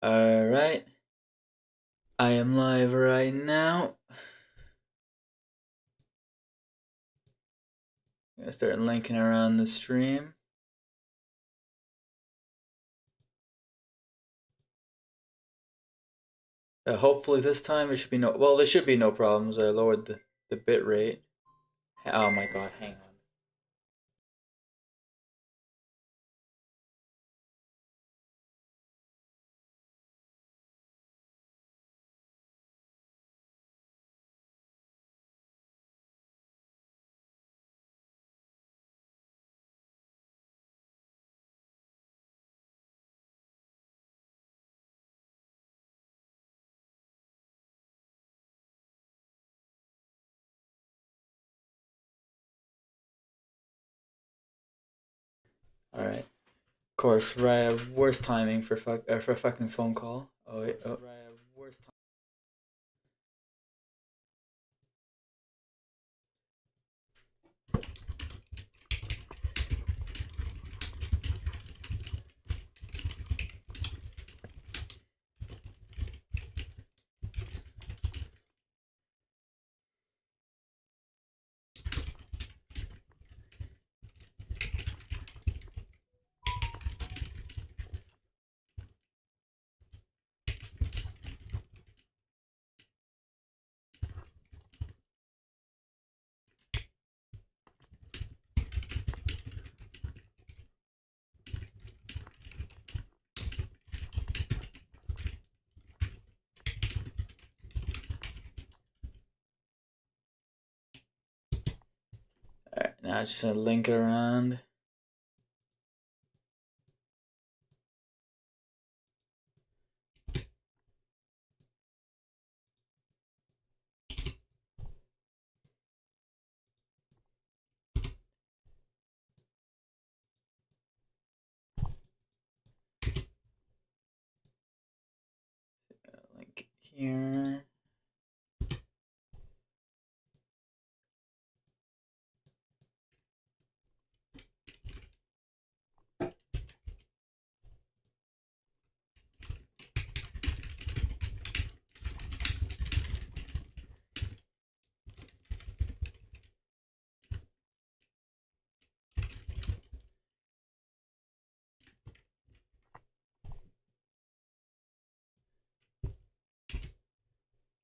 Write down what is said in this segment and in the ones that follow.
Alright, I am live right now. I'm gonna start linking around the stream. Hopefully this time there should be there should be no problems. I lowered the bit rate. Oh my god, hang on. Alright. Of course, right, worst timing for a fucking phone call. Oh wait, oh. Worst time. Alright, now just gonna link it around. Link here.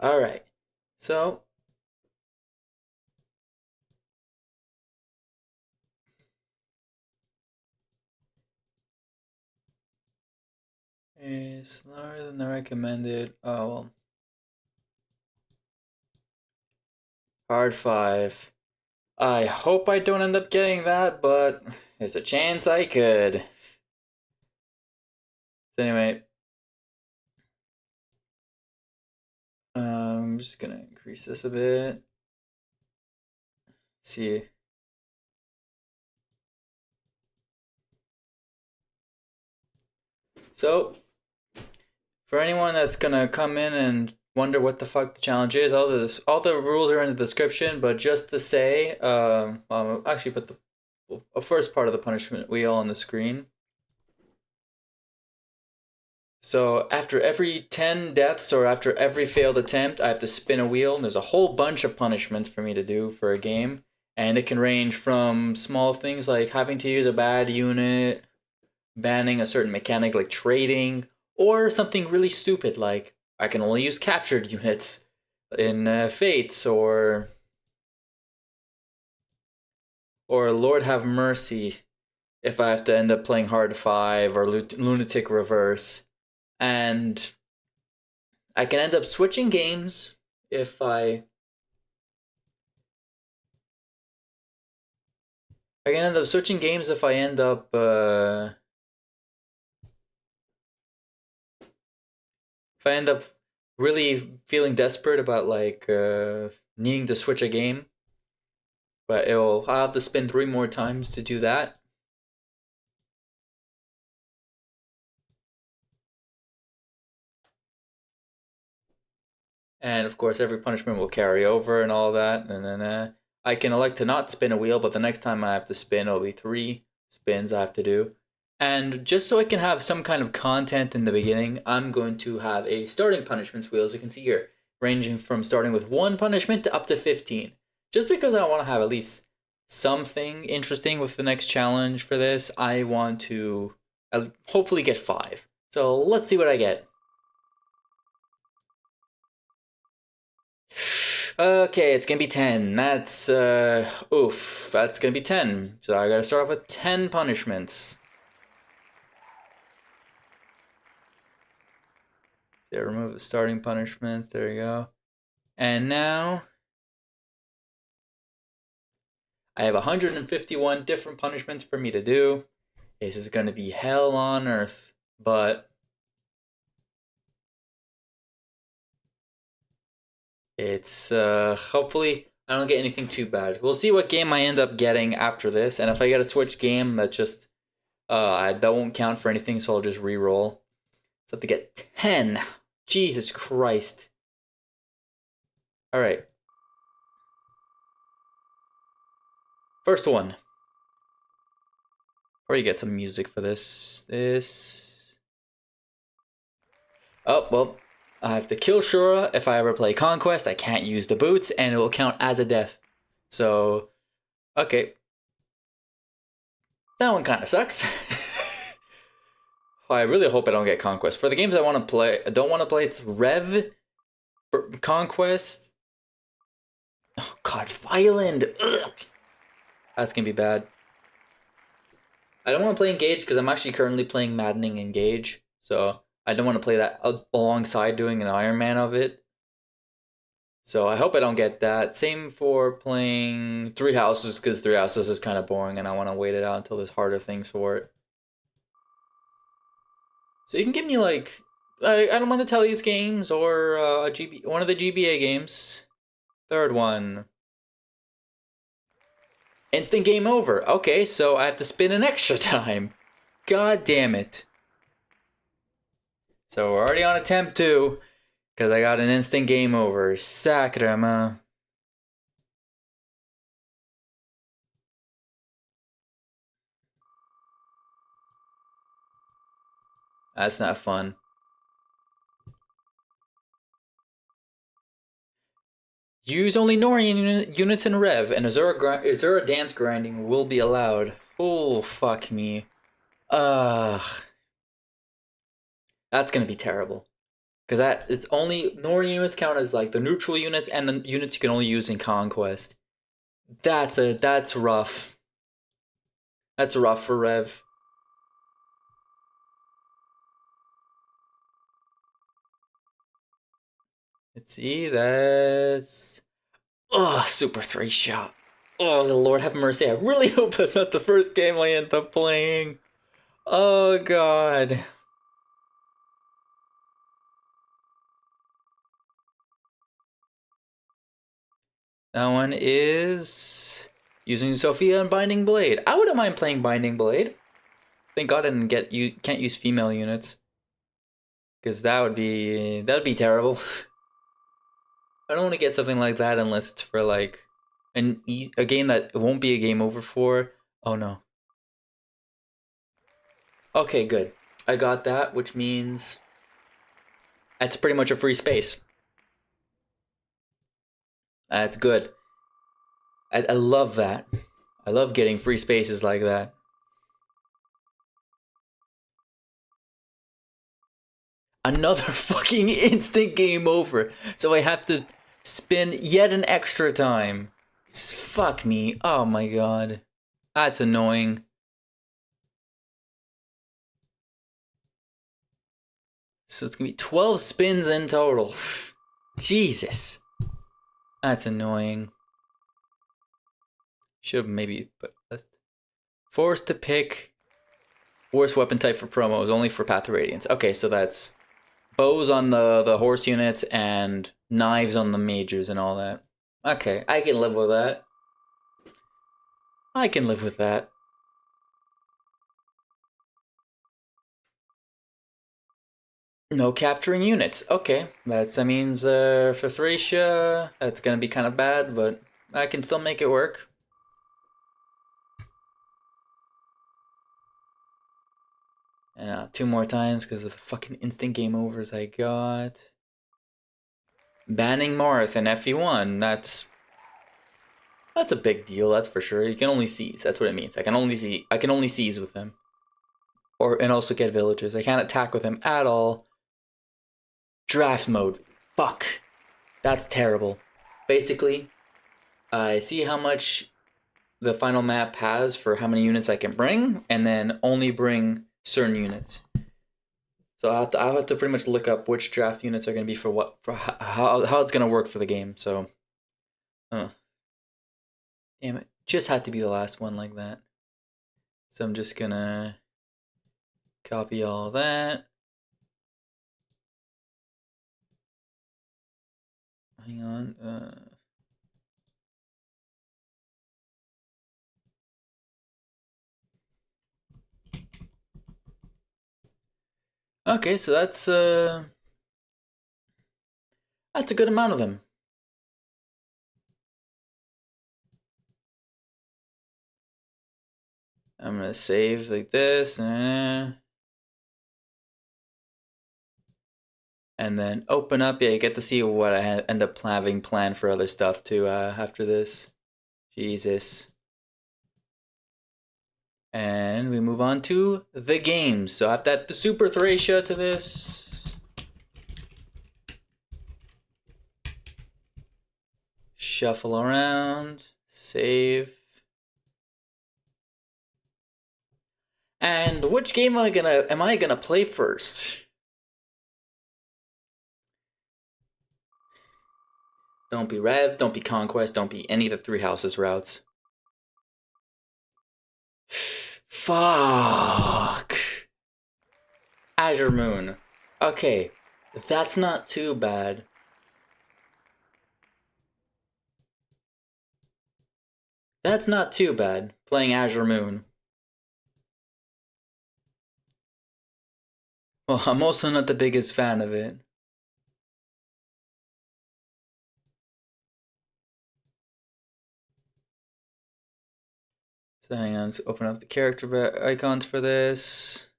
Alright, so it's lower than the recommended. Oh well. Hard 5. I hope I don't end up getting that, but there's a chance I could. So anyway, I'm just gonna increase this a bit. See. So, for anyone that's gonna come in and wonder what the fuck the challenge is, all the rules are in the description. But just to say, I'll actually put the first part of the punishment wheel on the screen. So after every 10 deaths or after every failed attempt, I have to spin a wheel. And there's a whole bunch of punishments for me to do for a game. And it can range from small things like having to use a bad unit, banning a certain mechanic like trading, or something really stupid like I can only use captured units in Fates, or Lord have mercy if I have to end up playing hard 5 or lunatic reverse. And I can end up switching games if I can end up switching games if I end up really feeling desperate about like needing to switch a game. But I'll have to spin 3 more times to do that. And of course, every punishment will carry over and all that. And then I can elect to not spin a wheel, but the next time I have to spin, it'll be 3 spins I have to do. And just so I can have some kind of content in the beginning, I'm going to have a starting punishments wheel, as you can see here, ranging from starting with 1 punishment to up to 15. Just because I want to have at least something interesting with the next challenge for this, I want to hopefully get 5. So let's see what I get. Okay, it's gonna be 10. That's, oof, that's gonna be 10. So I gotta start off with 10 punishments. Yeah, remove the starting punishments. There you go. And now I have 151 different punishments for me to do. This is going to be hell on earth, but it's hopefully I don't get anything too bad. We'll see what game I end up getting after this, and if I get a Switch game, that just that won't count for anything, so I'll just re-roll. So I have to get 10. Jesus Christ. All right. First one. Or you get some music for this. Oh, well, I have to kill Shura. If I ever play Conquest, I can't use the boots, and it will count as a death. So, okay. That one kind of sucks. I really hope I don't get Conquest. For the games I want to play, I don't want to play, it's Rev, Conquest. Oh, God, Violent. Ugh. That's going to be bad. I don't want to play Engage because I'm actually currently playing Maddening Engage. So I don't want to play that alongside doing an Ironman of it. So I hope I don't get that. Same for playing Three Houses because Three Houses is kind of boring and I want to wait it out until there's harder things for it. So you can give me like, I don't want to Telly's games or one of the GBA games. Third one. Instant game over. Okay, so I have to spin an extra time. God damn it. So we're already on attempt 2, because I got an instant game over. Sacrema. That's not fun. Use only Norian units in Rev, and Azura dance grinding will be allowed. Oh, fuck me. Ugh. That's gonna be terrible. Because it's only Norian units count as like the neutral units and the units you can only use in Conquest. That's rough. That's rough for Rev. Let's see, that's... Ugh, Super 3 shot. Oh, Lord have mercy. I really hope that's not the first game I end up playing. Oh, God. That one is using Sophia and Binding Blade. I wouldn't mind playing Binding Blade. Thank God I didn't get you can't use female units. Because that'd be terrible. I don't want to get something like that unless it's for like a game that won't be a game over for. Oh no. Okay, good. I got that, which means that's pretty much a free space. That's good. I love that. I love getting free spaces like that. Another fucking instant game over. So I have to spin yet an extra time. Fuck me. Oh my god. That's annoying. So it's gonna be 12 spins in total. Jesus. That's annoying. Should have maybe put forced to pick worst weapon type for promos, only for Path to Radiance. Okay, so that's bows on the horse units and knives on the mages and all that. Okay, I can live with that. I can live with that. No capturing units. Okay, that means for Thracia, that's gonna be kind of bad, but I can still make it work. 2 more times because of the fucking instant game overs I got. Banning Marth and FE1, that's a big deal, that's for sure. You can only seize, that's what it means. I can only seize with him. And also get villages. I can't attack with him at all. Draft mode. Fuck. That's terrible. Basically, I see how much the final map has for how many units I can bring, and then only bring certain units. So I'll have to pretty much look up which draft units are going to be for how it's going to work for the game. So, damn it, just had to be the last one like that. So I'm just gonna copy all that. Hang on. Okay, so that's a good amount of them. I'm gonna save like this, and then open up. Yeah, you get to see what I end up having planned for other stuff too after this. Jesus. And we move on to the games. So I have that the Super Thracia to this. Shuffle around, save. And which game am I gonna play first? Don't be Rev, don't be Conquest, don't be any of the Three Houses routes. Fuck. Azure Moon. Okay, that's not too bad. That's not too bad, playing Azure Moon. Well, I'm also not the biggest fan of it. So hang on, let's open up the character icons for this.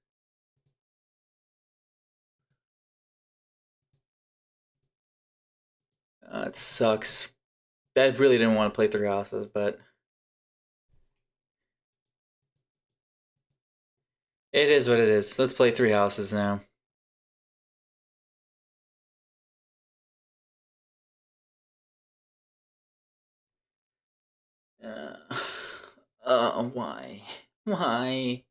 It sucks. I really didn't want to play Three Houses, but it is what it is. Let's play Three Houses now. Why? Why?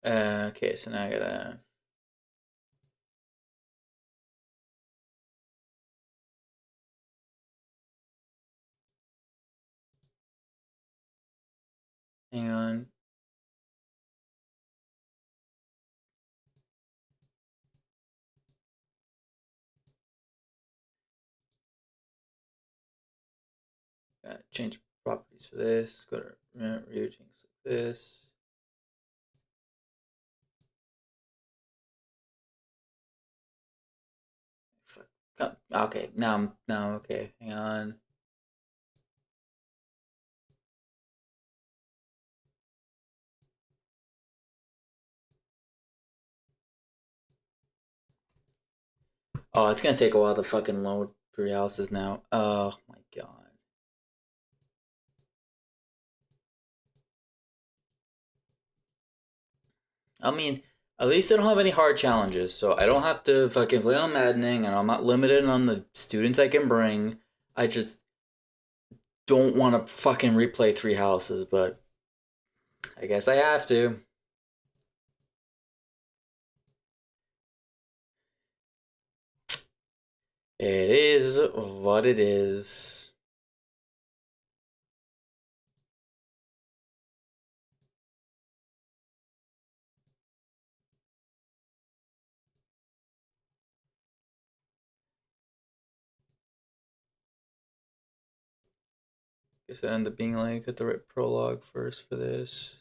Okay, so now I gotta... Hang on. Change properties for this. Go to routing like this. Okay, now okay. Hang on. Oh, it's gonna take a while to fucking load Three Houses now. Oh my god. I mean, at least I don't have any hard challenges, so I don't have to fucking play on maddening, and I'm not limited on the students I can bring. I just don't want to fucking replay Three Houses, but I guess I have to. It is what it is. Guess I end up being like at the right prologue first for this.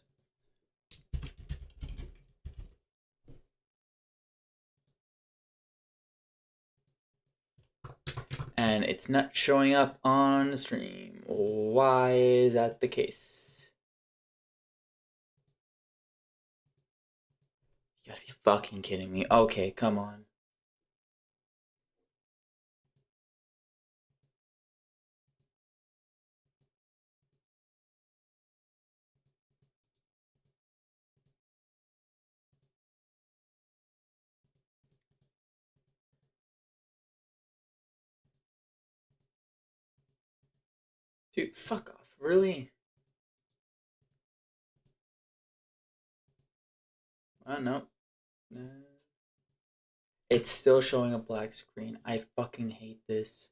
And and it's not showing up on the stream. Why is that the case? You gotta be fucking kidding me. Okay, come on. Dude, fuck off. Really? Oh, no. It's still showing a black screen. I fucking hate this.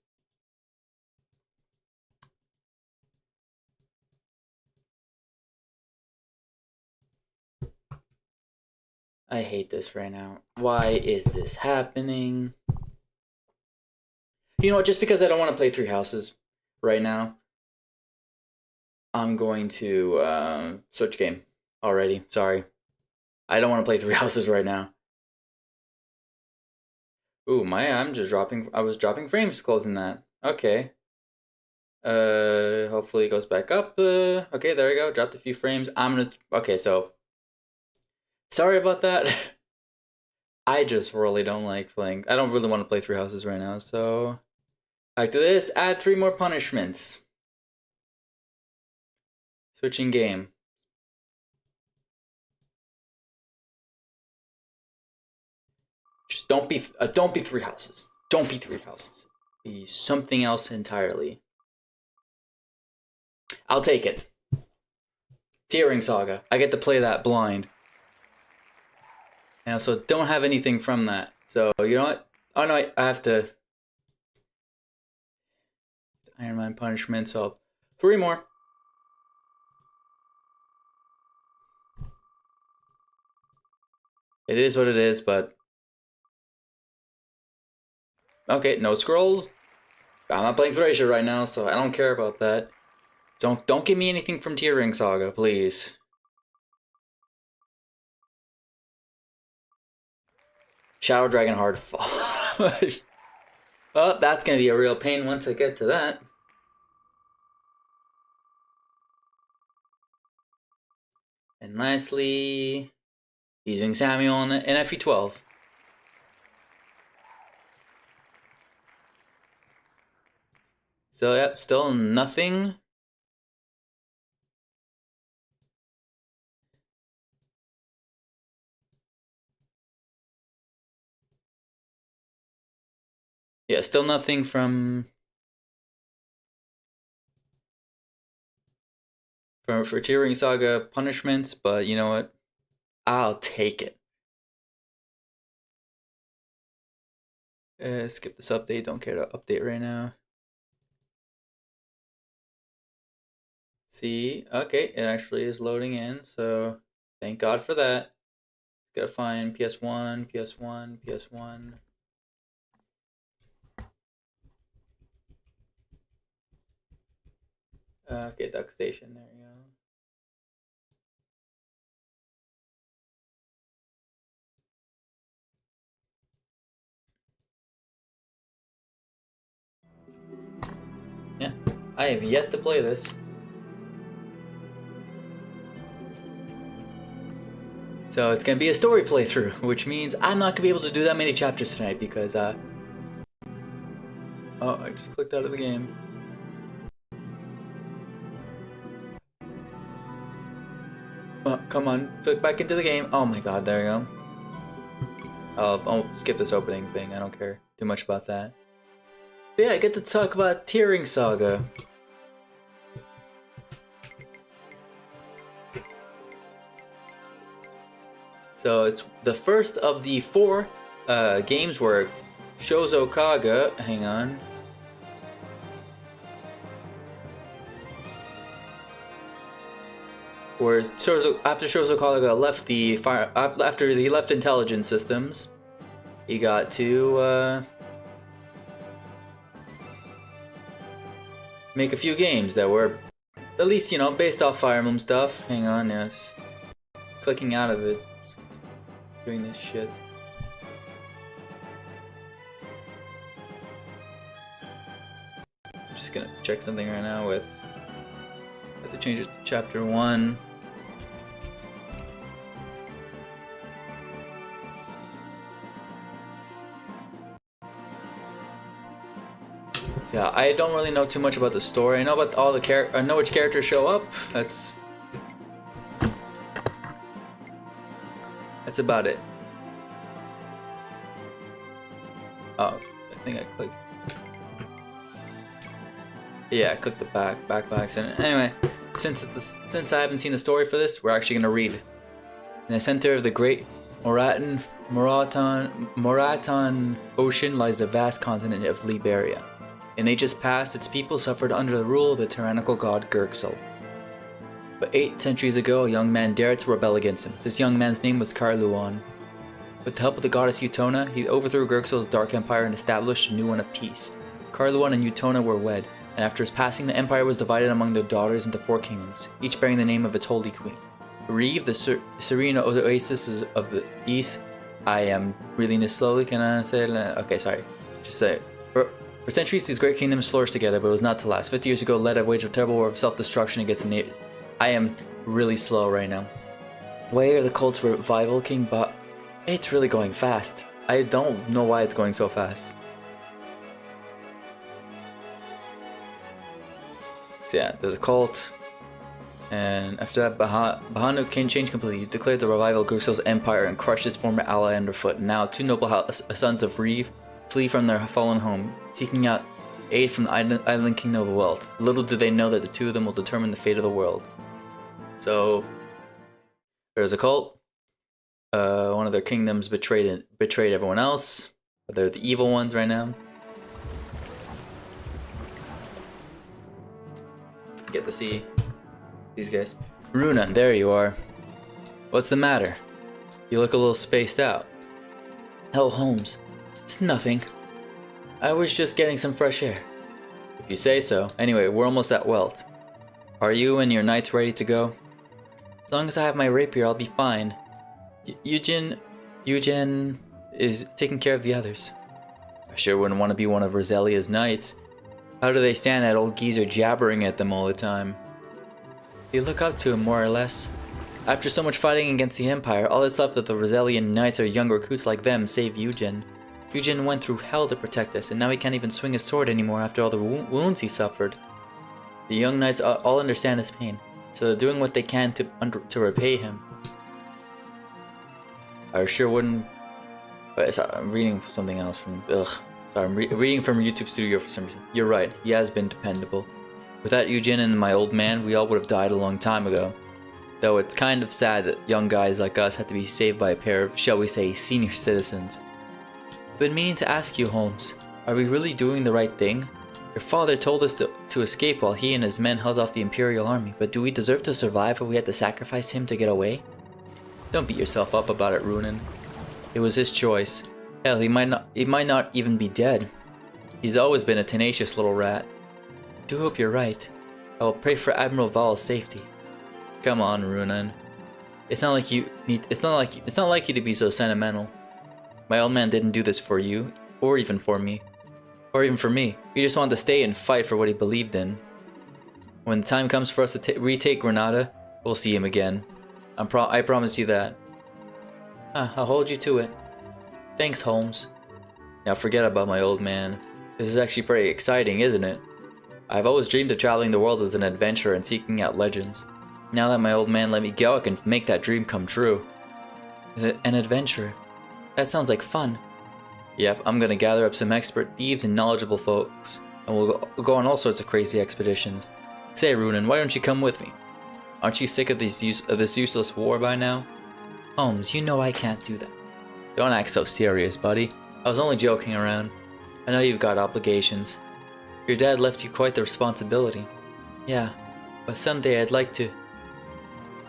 I hate this right now. Why is this happening? You know what? Just because I don't want to play Three Houses right now, I'm going to switch game already. Sorry. I don't want to play Three Houses right now. Ooh, I'm just dropping. I was dropping frames closing that. Okay. Hopefully it goes back up. Okay, there we go. Dropped a few frames. Okay, so. Sorry about that. I just really don't like playing. I don't really want to play Three Houses right now, so. Back to this. Add 3 more punishments. Switching game. Just don't be Three Houses. Don't be Three Houses. Be something else entirely. I'll take it. Tearing Saga. I get to play that blind. And also don't have anything from that. So, you know what? Oh no, I have to... Ironman punishment, so 3 more. It is what it is, but... Okay, no scrolls. I'm not playing Thracia right now, so I don't care about that. Don't give me anything from Tearing Saga, please. Shadow Dragon Hard Fall. Well, that's gonna be a real pain once I get to that. And lastly, using Samuel in FE12. So, yep, still nothing. Yeah, still nothing from... For Tearing Saga punishments, but you know what? I'll take it. Skip this update, don't care to update right now. See, okay, it actually is loading in, so thank God for that. Gotta find PS1, PS1, PS1. Okay, Duck Station, there you go. Yeah, I have yet to play this. So it's gonna be a story playthrough, which means I'm not gonna be able to do that many chapters tonight because, oh, I just clicked out of the game. Oh, come on, click back into the game. Oh my god, there you go. I'll skip this opening thing, I don't care too much about that. But yeah, I get to talk about Tearing Saga. So it's the first of the 4 games where Shozo Kaga, hang on. Whereas after Shozo Kaga left the after he left Intelligence Systems, he got to make a few games that were at least, you know, based off Fire Emblem stuff. Hang on, yeah, just clicking out of it. Doing this shit. gonna check something right now with... I have to change it to chapter 1. Yeah, I don't really know too much about the story. I know about all the I know which characters show up. That's about it. Oh, I think I clicked. Yeah, I clicked the back by accident. Anyway, since I haven't seen the story for this, we're actually gonna read. In the center of the great Moraton Ocean lies the vast continent of Liberia. In ages past, its people suffered under the rule of the tyrannical god Gurxel. But 8 centuries ago, a young man dared to rebel against him. This young man's name was Carluon. With the help of the goddess Utona, he overthrew Gurxel's dark empire and established a new one of peace. Carluon and Utona were wed, and after his passing, the empire was divided among their daughters into 4 kingdoms, each bearing the name of its holy queen. Reeve, the serene oasis of the east. I am reading this slowly, can I say it? Okay, sorry. Just say it. For centuries, these great kingdoms flourished together, but it was not to last. 50 years ago, led a wage of terrible war of self-destruction against the I am really slow right now. Why are the cult's revival king, but it's really going fast. I don't know why it's going so fast. So yeah, there's a cult. And after that, Bahanu can change completely. He declared the revival of Gurxel's empire and crushed his former ally underfoot. Now, 2 noble sons of Reeve flee from their fallen home, seeking out aid from the island kingdom of Welt. Little do they know that the 2 of them will determine the fate of the world. So, there's a cult. One of their kingdoms betrayed everyone else. But they're the evil ones right now. Get to see these guys. Runan, there you are. What's the matter? You look a little spaced out. Oh, Holmes. It's nothing. I was just getting some fresh air. If you say so. Anyway, we're almost at Welt. Are you and your knights ready to go? As long as I have my rapier, I'll be fine. Eugen is taking care of the others. I sure wouldn't want to be one of Roselia's knights. How do they stand that old geezer jabbering at them all the time? They look up to him more or less. After so much fighting against the Empire, all that's left of the Roselian knights are young recruits like them, save Eugen. Eugen went through hell to protect us, and now he can't even swing his sword anymore after all the wounds he suffered. The young knights all understand his pain, so they're doing what they can to repay him. I sure wouldn't... But sorry, I'm reading something else from... Sorry, I'm reading from YouTube Studio for some reason. You're right, he has been dependable. Without Eugen and my old man, we all would have died a long time ago. Though it's kind of sad that young guys like us had to be saved by a pair of, shall we say, senior citizens. I've been meaning to ask you, Holmes, are we really doing the right thing? Your father told us to escape while he and his men held off the Imperial Army, but do we deserve to survive if we had to sacrifice him to get away? Don't beat yourself up about it, Runan. It was his choice. Hell, he might not even be dead. He's always been a tenacious little rat. I do hope you're right. I will pray for Admiral Val's safety. Come on, Runan. It's not like you to be so sentimental. My old man didn't do this for you, or even for me. Or even for me. He just wanted to stay and fight for what he believed in. When the time comes for us to retake Granada, we'll see him again. I promise you that. I'll hold you to it. Thanks, Holmes. Now forget about my old man. This is actually pretty exciting, isn't it? I've always dreamed of traveling the world as an adventurer and seeking out legends. Now that my old man let me go, I can make that dream come true. An adventurer? That sounds like fun. Yep, I'm gonna gather up some expert thieves and knowledgeable folks, and we'll go on all sorts of crazy expeditions. Say, Runan, why don't you come with me? Aren't you sick of this useless war by now? Holmes, you know I can't do that. Don't act so serious, buddy. I was only joking around. I know you've got obligations. Your dad left you quite the responsibility. Yeah, but someday I'd like to...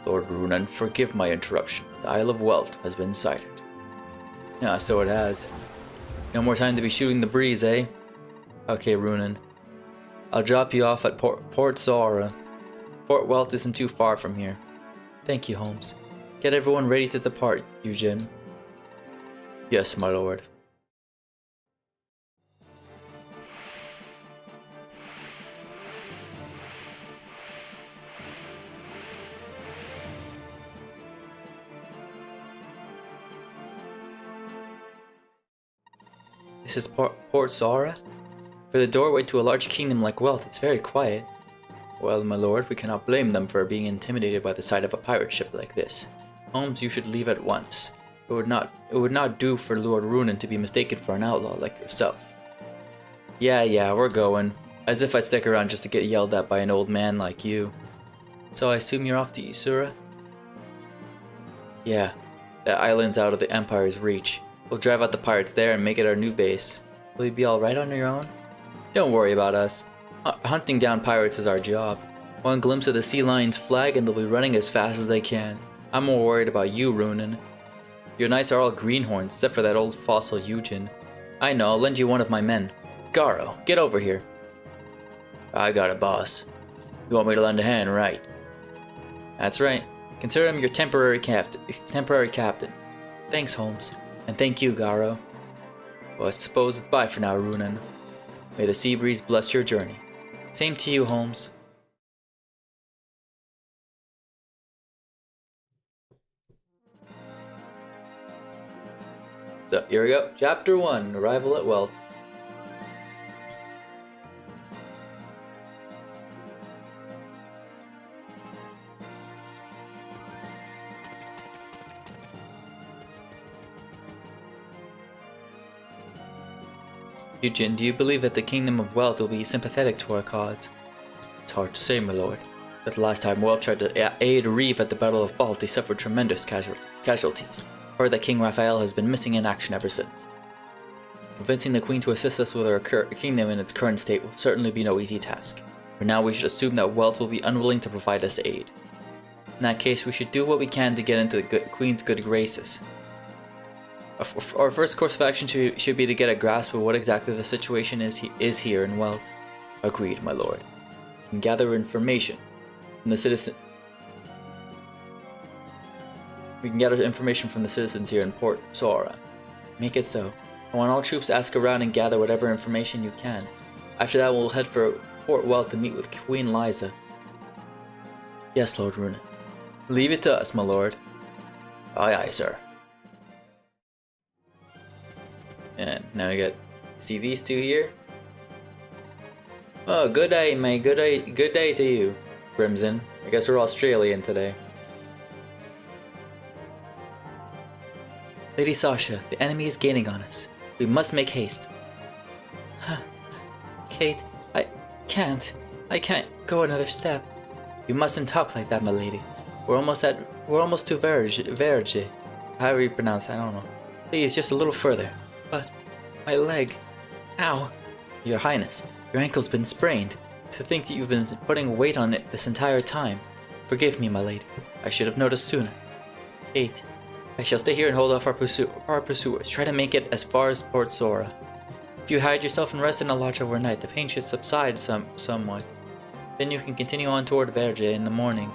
Lord Runan, forgive my interruption. The Isle of Welt has been sighted. Yeah, so it has. No more time to be shooting the breeze, eh? Okay, Runan. I'll drop you off at Port Saura. Port Welt isn't too far from here. Thank you, Holmes. Get everyone ready to depart, Eugen. Yes, my lord. This is Port Saga? For the doorway to a large kingdom like Wealth, it's very quiet. Well, my lord, we cannot blame them for being intimidated by the sight of a pirate ship like this. Holmes, you should leave at once. It would not do for Lord Runan to be mistaken for an outlaw like yourself. Yeah, we're going. As if I'd stick around just to get yelled at by an old man like you. So I assume you're off to Isura? Yeah, that island's out of the Empire's reach. We'll drive out the pirates there and make it our new base. Will you be alright on your own? Don't worry about us. Hunting down pirates is our job. One glimpse of the sea lion's flag and they'll be running as fast as they can. I'm more worried about you, Runan. Your knights are all greenhorns, except for that old fossil Eugen. I know, I'll lend you one of my men. Garo, get over here. I got it, boss. You want me to lend a hand, right? That's right. Consider him your temporary captain. Thanks, Holmes. And thank you, Garo. Well, I suppose it's bye for now, Runan. May the sea breeze bless your journey. Same to you, Holmes. So, here we go. Chapter 1, Arrival at Wealth. Eugen, do you believe that the Kingdom of Wealth will be sympathetic to our cause? It's hard to say, my lord. But the last time Wealth tried to aid Reeve at the Battle of Balt, he suffered tremendous casualties. Heard that King Raphael has been missing in action ever since. Convincing the Queen to assist us with our kingdom in its current state will certainly be no easy task. For now, we should assume that Wealth will be unwilling to provide us aid. In that case, we should do what we can to get into the Queen's good graces. Our first course of action should be to get a grasp of what exactly the situation is here in Wealth. Agreed, my lord. We can gather information from the citizens here in Port Saga. Make it so. I want all troops to ask around and gather whatever information you can. After that, we'll head for Port Wealth to meet with Queen Liza. Yes, Lord Runan. Leave it to us, my lord. Aye, sir. And now we got, see these two here? Oh, good day, mate. Good day to you, Crimson. I guess we're Australian today. Lady Sasha, the enemy is gaining on us. We must make haste. Kate, I can't go another step. You mustn't talk like that, my lady. We're almost to Verge. However you pronounce it, I don't know. Please, just a little further. But my leg. Ow. Your Highness, your ankle's been sprained. To think that you've been putting weight on it this entire time. Forgive me, my lady. I should have noticed sooner. Kate, I shall stay here and hold off our pursuers. Try to make it as far as Port Saga. If you hide yourself and rest in a lodge overnight, the pain should subside somewhat. Then you can continue on toward Verge in the morning.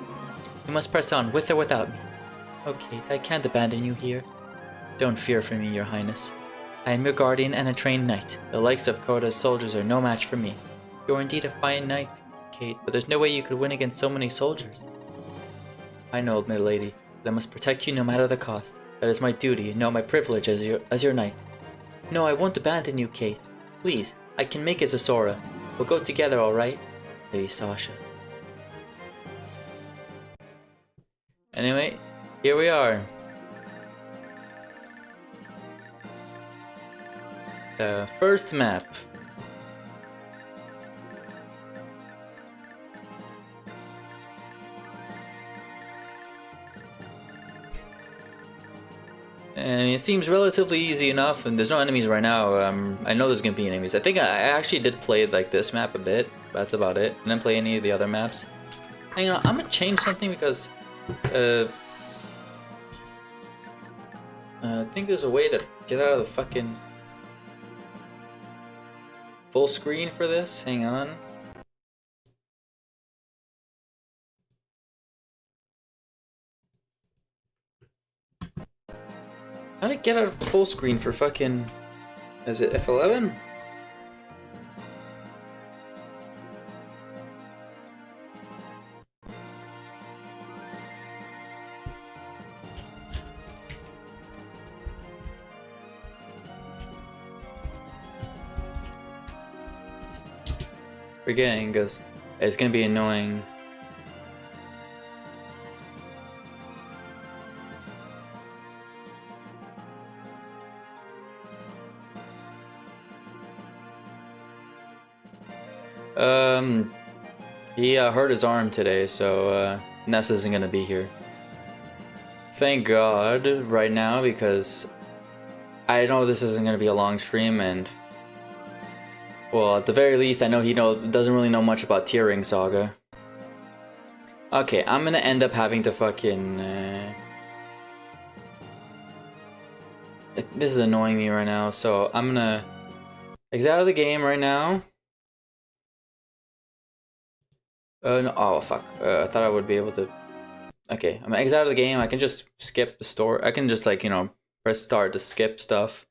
You must press on, with or without me. Oh, Kate, I can't abandon you here. Don't fear for me, your Highness. I am your guardian and a trained knight. The likes of Koda's soldiers are no match for me. You are indeed a fine knight, Kate, but there's no way you could win against so many soldiers. I know, my lady, but I must protect you no matter the cost. That is my duty, and no, my privilege as your knight. No, I won't abandon you, Kate. Please, I can make it to Sora. We'll go together, all right? Lady Sasha. Anyway, here we are. The first map. And it seems relatively easy enough, and there's no enemies right now. I know there's gonna be enemies. I think I actually did play like this map a bit. That's about it. I didn't play any of the other maps. Hang on, I'm gonna change something because I think there's a way to get out of the fucking full screen for this. Hang on. How to get out of full screen for fucking... Is it F11? forgetting because it's gonna be annoying. He hurt his arm today, so Ness isn't gonna be here. Thank God right now, because I know this isn't gonna be a long stream, and well, at the very least, I know he doesn't really know much about tiering Saga. Okay, I'm gonna end up having to fucking. This is annoying me right now, so I'm gonna exit out of the game right now. No, oh fuck. I thought I would be able to. Okay, I'm gonna exit out of the game. I can just skip the store. I can just, like, press start to skip stuff.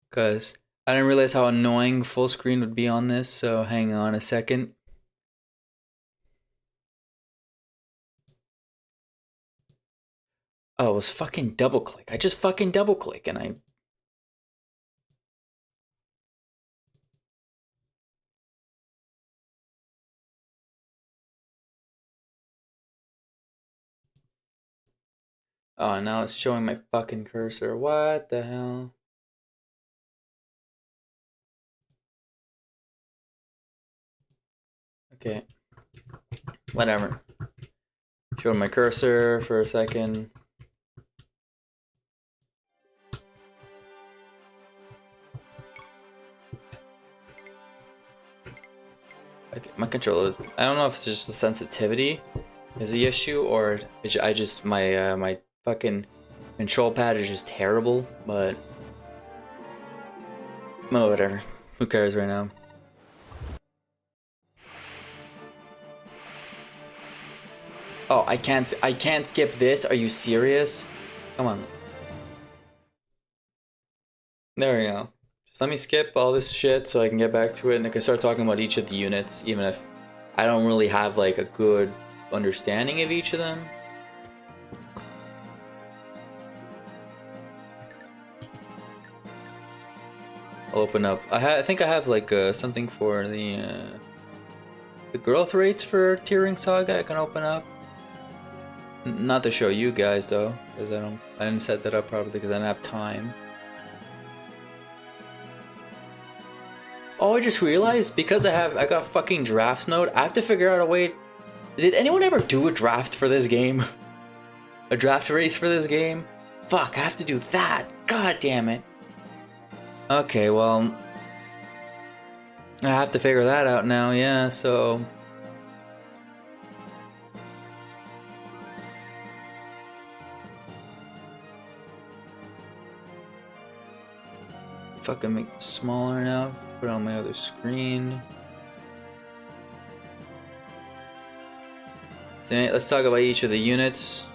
Because I didn't realize how annoying full screen would be on this, so hang on a second. Oh, it was fucking double click. I just fucking double click and I. Oh, now it's showing my fucking cursor. What the hell? Okay. Whatever. Show my cursor for a second. Okay, my controller. I don't know if it's just the sensitivity is the issue, or I just my fucking control pad is just terrible. But no, whatever. Who cares right now? Oh, I can't skip this. Are you serious? Come on. There we go. Just let me skip all this shit so I can get back to it, and I can start talking about each of the units, even if I don't really have like a good understanding of each of them. I'll open up. I think I have like something for the growth rates for tiering Saga. I can open up. Not to show you guys though, because I didn't set that up properly because I didn't have time. Oh, I just realized because I got fucking draft mode, I have to figure out a way. Did anyone ever do a draft for this game? A draft race for this game? Fuck, I have to do that. God damn it. Okay, well, I have to figure that out now, yeah, so. Fucking make this smaller now. Put it on my other screen. So let's talk about each of the units.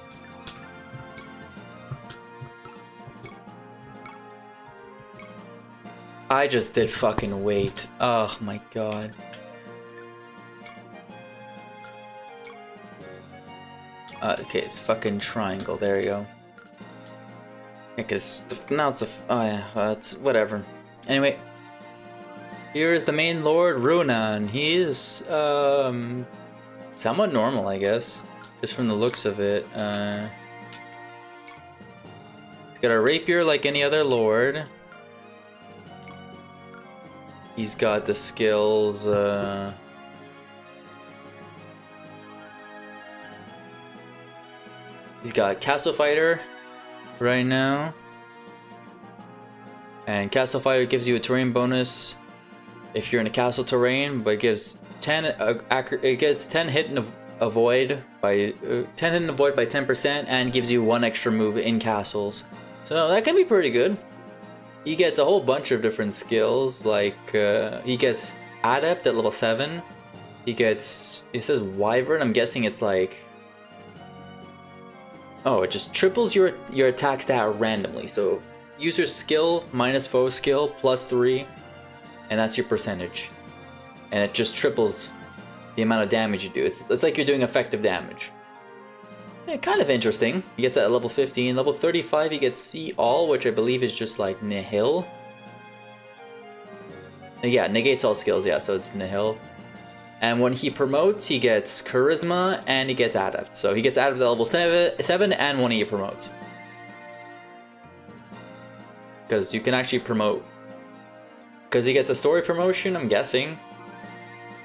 I just did fucking wait. Oh my god. Okay, it's fucking triangle. There you go. Because now it's oh yeah, it's whatever. Anyway, here is the main Lord Runan. He is somewhat normal, I guess, just from the looks of it. He's got a rapier like any other lord. He's got the skills. He's got Castle Fighter right now, and Castle Fighter gives you a terrain bonus if you're in a castle terrain, but it gives 10 it gets 10 hit and avoid by 10 hit and avoid by 10%, and gives you 1 extra move in castles. So that can be pretty good. He gets a whole bunch of different skills, like he gets Adept at level 7. He gets, it says Wyvern, I'm guessing it's like, oh, it just triples your attack stat randomly. So user skill minus foe skill plus 3, and that's your percentage. And it just triples the amount of damage you do. It's like you're doing effective damage. Yeah, kind of interesting. He gets that at level 15. Level 35 he gets See All, which I believe is just like Nihil. Yeah, negates all skills, yeah, so it's Nihil. And when he promotes, he gets Charisma and he gets Adept. So he gets Adept at level 7 and one of your promotes. Because you can actually promote. Because he gets a story promotion, I'm guessing.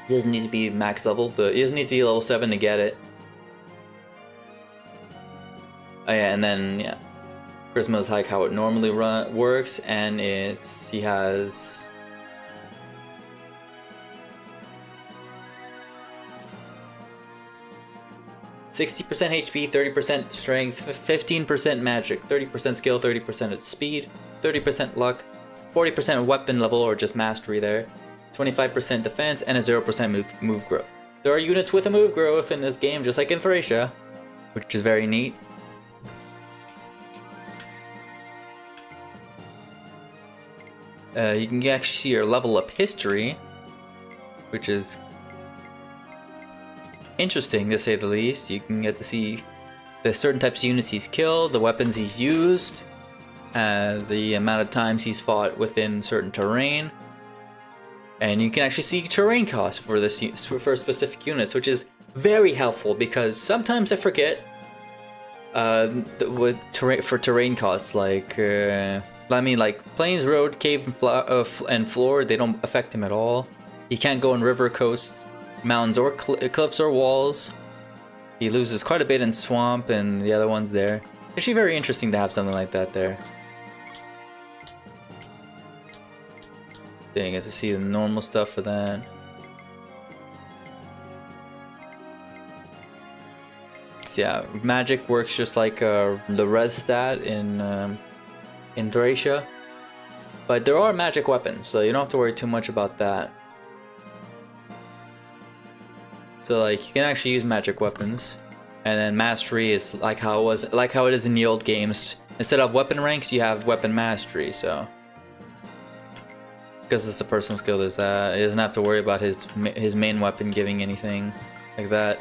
He doesn't need to be max level. He doesn't need to be level 7 to get it. Oh yeah, and then, yeah. Charisma is like how it normally works, and he has 60% HP, 30% strength, 15% magic, 30% skill, 30% speed, 30% luck, 40% weapon level or just mastery there, 25% defense, and a 0% move growth. There are units with a move growth in this game, just like in Thracia, which is very neat. You can actually see your level up history, which is interesting to say the least. You can get to see the certain types of units he's killed, the weapons he's used, the amount of times he's fought within certain terrain, and you can actually see terrain costs for specific units, which is very helpful because sometimes I forget for terrain costs like. Like plains, road, cave, and floor, they don't affect him at all. He can't go on river, coasts, mountains, or cliffs or walls. He loses quite a bit in swamp and the other ones there. Actually very interesting to have something like that there. So you get to see the normal stuff for that. So yeah, magic works just like the res stat in Thracia, but there are magic weapons, so you don't have to worry too much about that. So like you can actually use magic weapons, and then mastery is like how it is in the old games. Instead of weapon ranks, you have weapon mastery. So because it's a personal skill, there's that. He doesn't have to worry about his main weapon giving anything like that.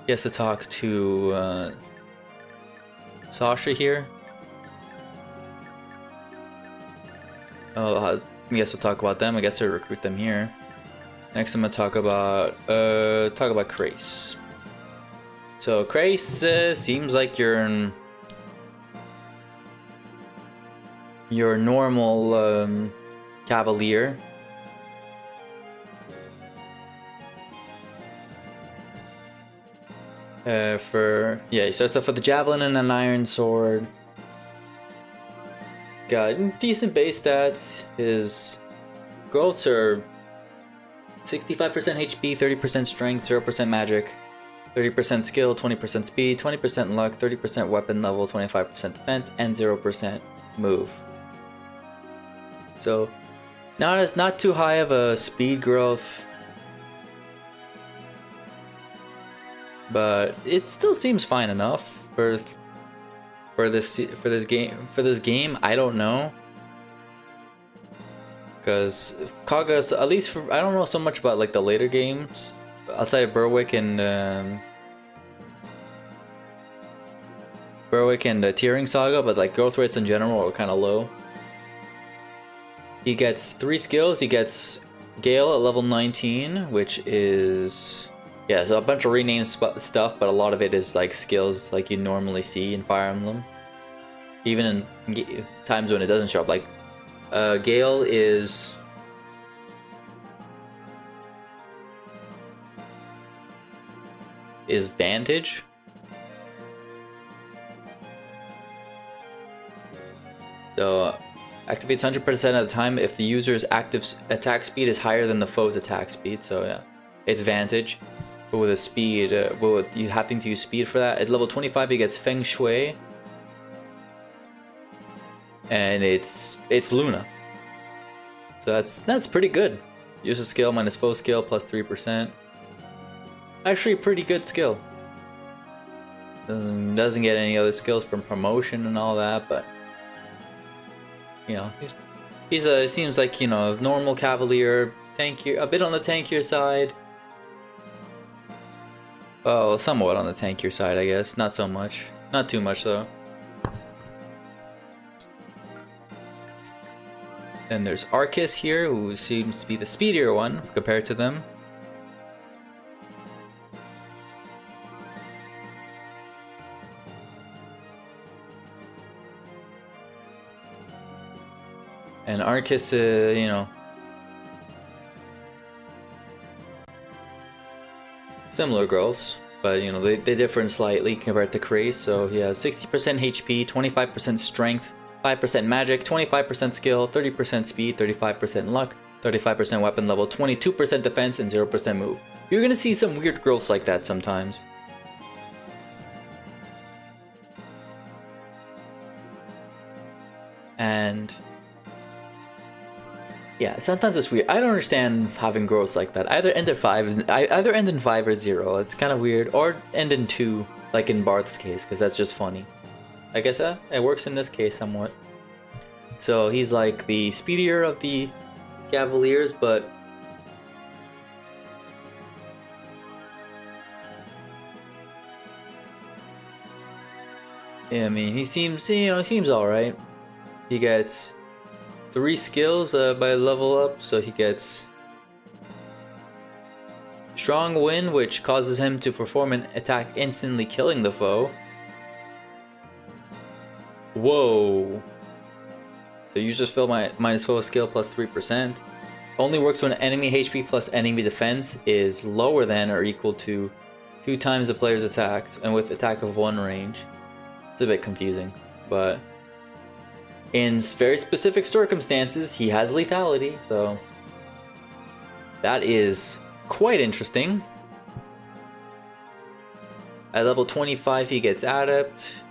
He has to talk to Sasha here. Oh, I guess we'll talk about them. I guess we'll recruit them here. Next, I'm gonna talk about Krace. So Krace seems like your normal cavalier. He starts off with a javelin and an iron sword. Got decent base stats. His growths are 65% HP, 30% strength, 0% magic, 30% skill, 20% speed, 20% luck, 30% weapon level, 25% defense, and 0% move. So not too high of a speed growth, but it still seems fine enough for this game. I don't know, because Kaga's, at least I don't know so much about like the later games outside of Berwick and Tearing Saga, but like growth rates in general are kind of low. He gets 3 skills. He gets Gale at level 19, which is so a bunch of renamed stuff, but a lot of it is like skills like you normally see in Fire Emblem, even in times when it doesn't show up. Like Gale is Vantage. So activates 100% of the time if the user's active attack speed is higher than the foe's attack speed. So yeah, it's Vantage. But with a speed, with you having to use speed for that. At level 25, he gets Feng Shui, and it's Luna. So that's pretty good. User skill minus foe skill plus 3%. Actually, pretty good skill. Doesn't get any other skills from promotion and all that, but you know, he seems like, you know, normal cavalier, tankier, a bit on the tankier side. Well, somewhat on the tankier side, I guess. Not so much. Not too much, though. Then there's Arcus here, who seems to be the speedier one compared to them. And Arcus, you know, similar growths, but you know they differ slightly compared to Krace. So he has 60% HP, 25% strength, 5% magic, 25% skill, 30% speed, 35% luck, 35% weapon level, 22% defense, and 0% move. You're gonna see some weird growths like that sometimes. And yeah, sometimes it's weird. I don't understand having growths like that. Either end at 5, either end in 5 or 0. It's kind of weird, or end in 2, like in Barth's case, because that's just funny. I guess it works in this case somewhat. So he's like the speedier of the Cavaliers, but yeah, I mean, he seems, you know, he seems all right. He gets 3 skills by level up, so he gets Strong Wind, which causes him to perform an attack instantly killing the foe. Whoa. So use just fill my minus foe skill plus 3%. Only works when enemy HP plus enemy defense is lower than or equal to 2 times the player's attacks, and with attack of 1 range. It's a bit confusing, but in very specific circumstances, he has lethality, so that is quite interesting. At level 25, he gets Adept.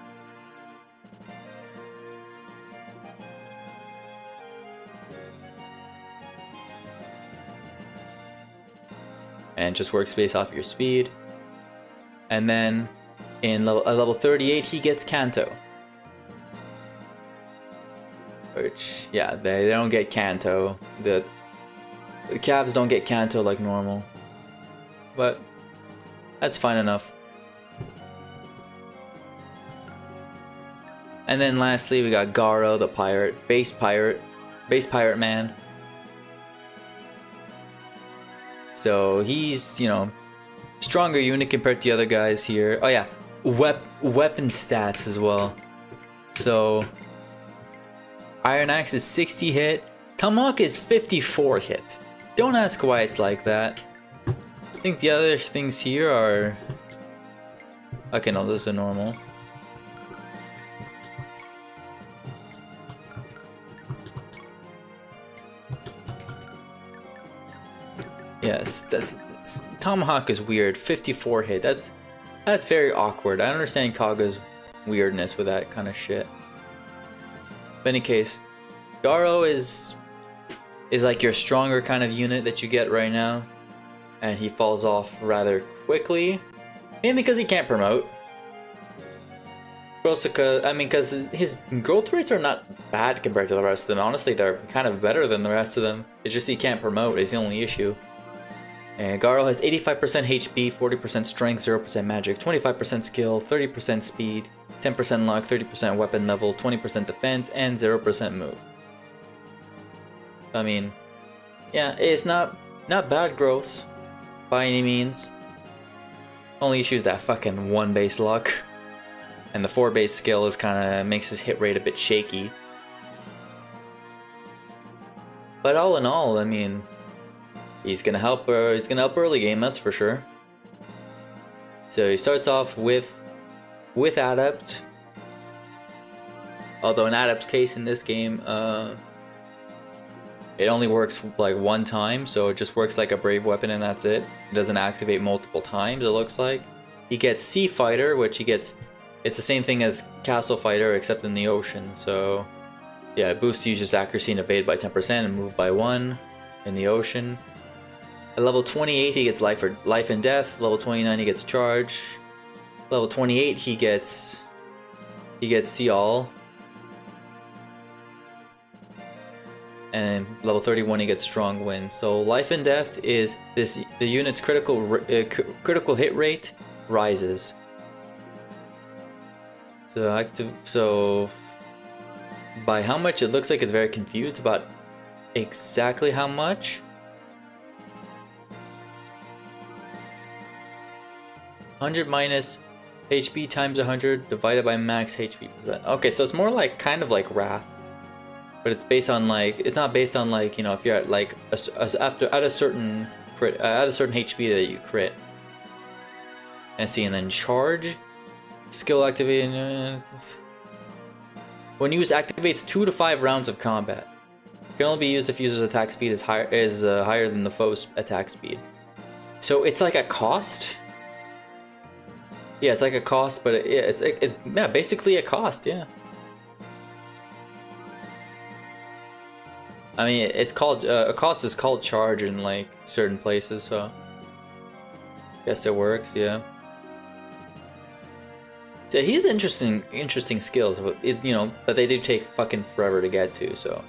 And just works based off your speed. And then at level 38, he gets Canto. Which, yeah, they don't get Canto. The Cavs don't get Canto like normal. But that's fine enough. And then lastly, we got Garo, the pirate, base pirate man. So he's, you know, stronger unit compared to the other guys here. Oh yeah, weapon stats as well. So Iron Axe is 60 hit, Tomahawk is 54 hit. Don't ask why it's like that. I think the other things here are... Okay, no, those are normal. Yes, Tomahawk is weird. 54 hit. That's very awkward. I don't understand Kaga's weirdness with that kind of shit. But in any case, Garo is like your stronger kind of unit that you get right now, and he falls off rather quickly, mainly because he can't promote. Also, because his growth rates are not bad compared to the rest of them. Honestly, they're kind of better than the rest of them. It's just he can't promote. Is the only issue. And Garo has 85% HP, 40% strength, 0% magic, 25% skill, 30% speed, 10% luck, 30% weapon level, 20% defense, and 0% move. I mean, yeah, it's not bad growths by any means. Only issue is that fucking 1 base luck, and the 4 base skill is kind of makes his hit rate a bit shaky. But all in all, I mean, he's gonna help early game, that's for sure. So he starts off with Adept. Although in Adept's case in this game, it only works like 1 time, so it just works like a brave weapon and that's it. It doesn't activate multiple times, it looks like. He gets Sea Fighter, which he gets... It's the same thing as Castle Fighter, except in the ocean. So yeah, it boosts user's accuracy and evade by 10% and move by 1 in the ocean. At level 28, he gets life and death. Level 29, he gets charge. Level 28, he gets See All. And level 31, he gets Strong Wind. So life and death is the unit's critical hit rate rises. So by how much? It looks like it's very confused about exactly how much. 100 minus HP times 100 divided by max HP. Okay, so it's more like kind of like Wrath. but it's based on like it's not based on like, you know, if you're at like after at a certain crit at a certain HP that you crit. And see, and then charge, skill activating. When used, activates 2 to 5 rounds of combat. Can only be used if user's attack speed is higher than the foe's attack speed. So it's like a cost. Yeah, it's like a cost, but it's yeah, basically a cost. Yeah. I mean, it's called a cost is called charge in like certain places, so guess it works. Yeah. So he's interesting skills, you know, but they do take fucking forever to get to. So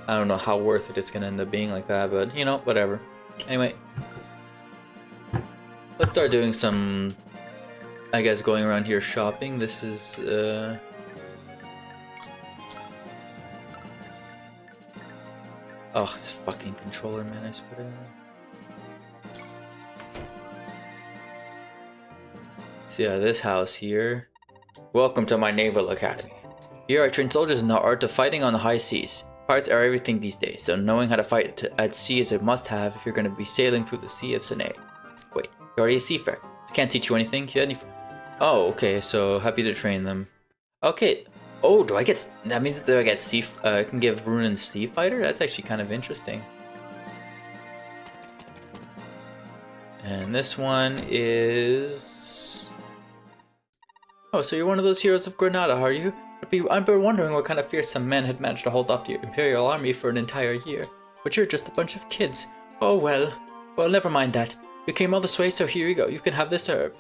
I don't know how worth it it's gonna end up being like that, but you know, whatever. Anyway, let's start doing some, I guess, going around here shopping. This is oh, this fucking controller, man, I swear to God. So yeah, this house here. Welcome to my naval academy. Here I train soldiers in the art of fighting on the high seas. Pirates are everything these days, so knowing how to fight at sea is a must-have if you're going to be sailing through the Sea of Sinai. Wait, you're already a seafarer. I can't teach you anything. Oh, okay, so happy to train them. Okay. Oh, do I get... That means that I get sea... I can give Runen Sea Fighter? That's actually kind of interesting. And this one is... Oh, so you're one of those heroes of Granada, are you? I've been wondering what kind of fearsome men had managed to hold off the Imperial Army for an entire year. But you're just a bunch of kids. Oh, well. Well, never mind that. You came all this way, so here you go. You can have this herb.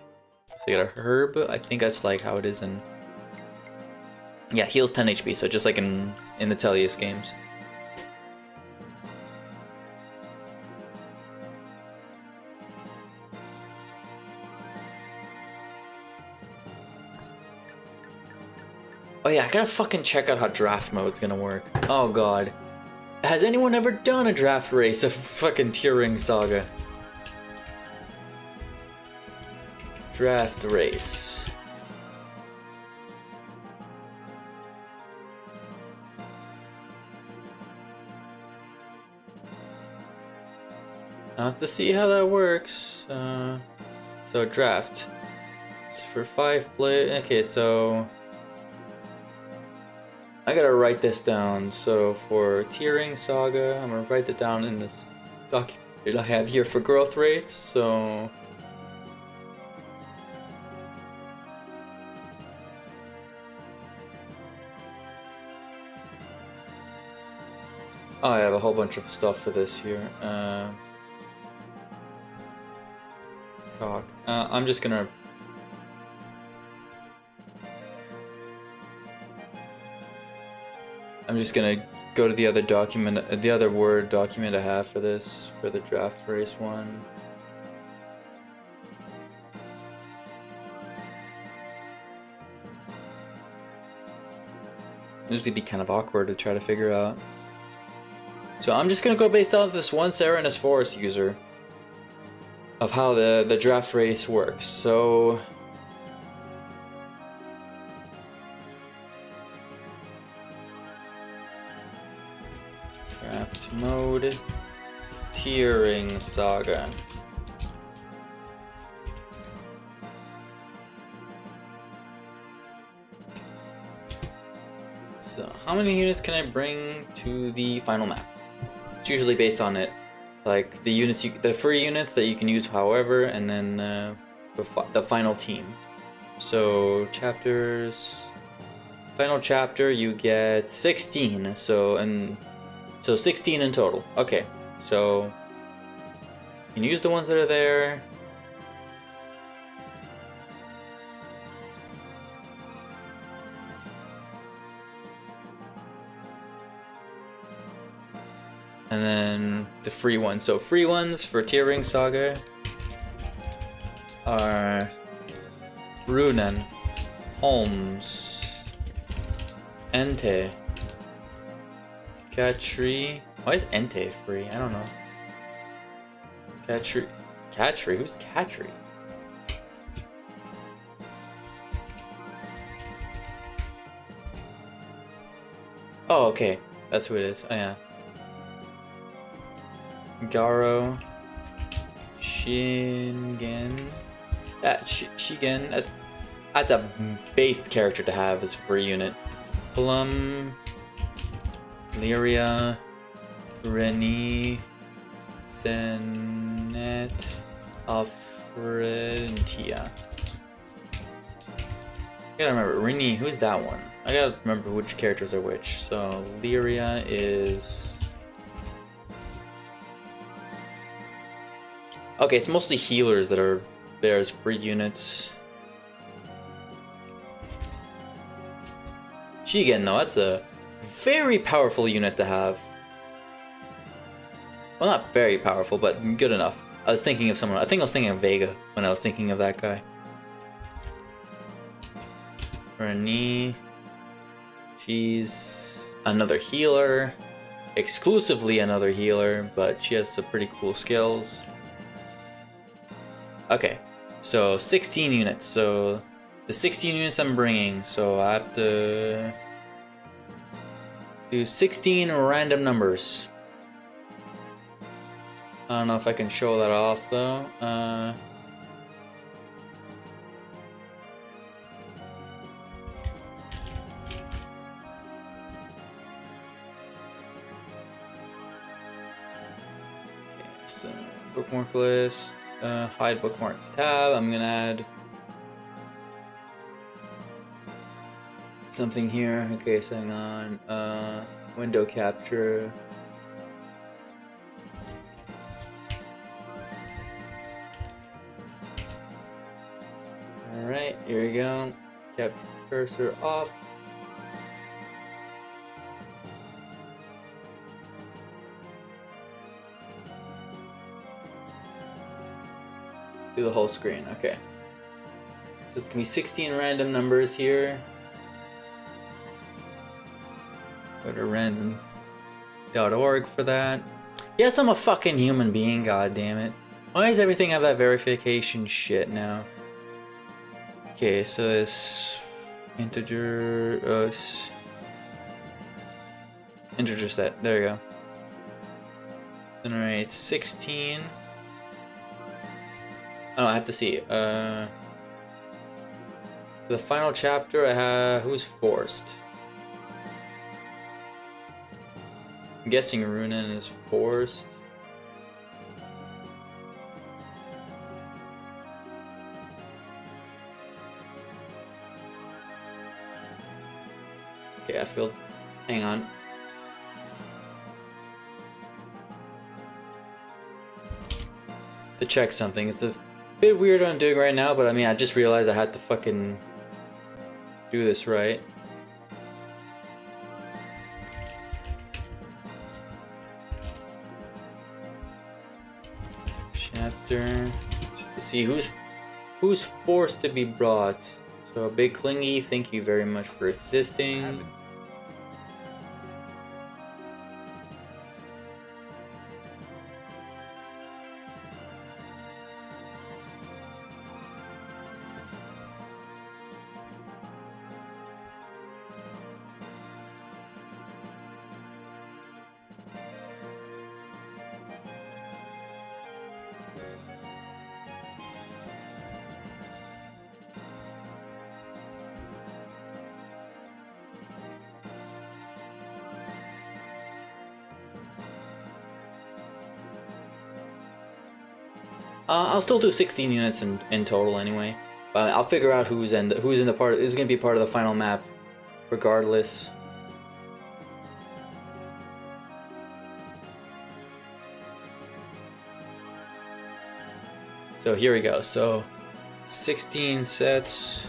So you got a herb. I think that's like how it is in... Yeah, heals 10 HP, so just like in the Tellius games. Oh yeah, I gotta fucking check out how draft mode's gonna work. Oh god. Has anyone ever done a draft race of fucking Tiering Saga? Draft race. I'll have to see how that works. So draft. It's for 5 play. Okay, so I gotta write this down. So for Tiering Saga, I'm gonna write it down in this document I have here for growth rates. So I have a whole bunch of stuff for this here. I'm just gonna go to the other document, the other Word document I have for this, for the draft race one. This would be kind of awkward to try to figure out. So I'm just gonna go based off this one Serenus Forest user of how the draft race works. So draft mode, Tiering Saga. So how many units can I bring to the final map? It's usually based on it, like the units, the free units that you can use however, and then the final team. So chapters, final chapter you get 16. So 16 in total. Okay, so you can use the ones that are there. And then the free ones. So free ones for Tiering Saga are Runen, Holmes, Entei, Katri. Why is Entei free? I don't know. Katri? Who's Katri? Oh, okay. That's who it is. Oh, yeah. Garo. Shingen. Shigen. That's a based character to have as for a unit. Plum. Lyria. Reni. Senet. Alfred. And Tia. I gotta remember. Reni, who's that one? I gotta remember which characters are which. So, Lyria is... Okay, it's mostly healers that are there as free units. Shigen, though, that's a very powerful unit to have. Well, not very powerful, but good enough. I was thinking of someone. I think I was thinking of Vega when I was thinking of that guy. Reni. She's another healer. Exclusively another healer, but she has some pretty cool skills. Okay, so 16 units. So the 16 units I'm bringing, so I have to do 16 random numbers. I don't know if I can show that off though. Okay, so bookmark list. Hide bookmarks tab. I'm gonna add something here. Okay, so hang on. Window capture. Alright, here we go. Capture cursor off. Do the whole screen, okay. So it's gonna be 16 random numbers here. Go to random.org for that. Yes, I'm a fucking human being, god damn it. Why does everything have that verification shit now? Okay, so this integer integer set. There you go. Generate 16. Oh, I have to see. For the final chapter, I have who's forced. I'm guessing Runen is forced. Okay, I feel. Hang on. To check something. It's a bit weird what I'm doing right now, but I mean, I just realized I had to fucking do this right. Chapter. Just to see who's forced to be brought. So, Big Clingy, thank you very much for existing. I'll still do 16 units in total anyway. But I'll figure out who's in the part. This is gonna be part of the final map, regardless. So here we go. So 16 sets.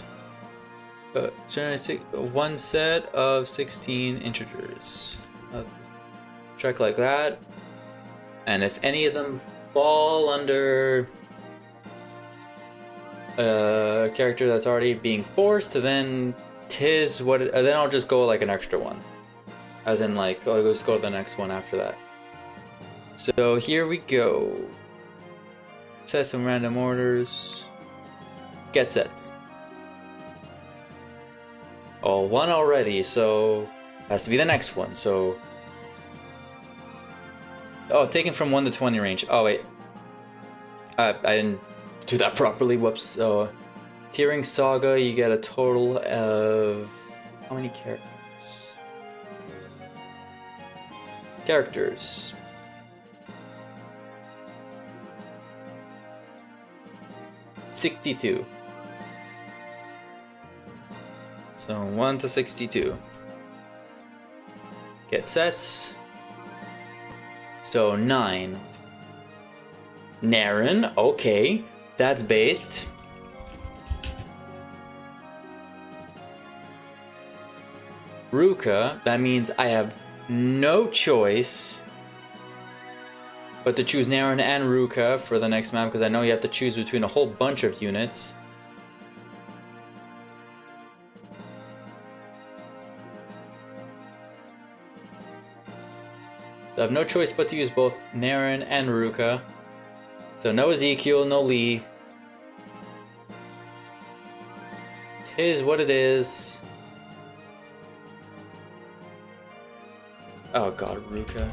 One set of 16 integers. Check like that. And if any of them fall under a character that's already being forced, then then I'll just go like an extra one, as in like I'll just go to the next one after that. So here we go. Set some random orders. Get sets. Oh, one already. So Has to be the next one, so... Oh, taken from 1 to 20 range. Oh, wait. I didn't do that properly, whoops. So, tiering Saga, you get a total of... How many characters? Characters. $62. So 1 to 62. Get sets. So 9. Naren, okay. That's based. Ruka, that means I have no choice but to choose Naren and Ruka for the next map, because I know you have to choose between a whole bunch of units. I have no choice but to use both Naren and Ruka. So no Ezekiel, no Lee. Tis what it is. Oh god, Ruka.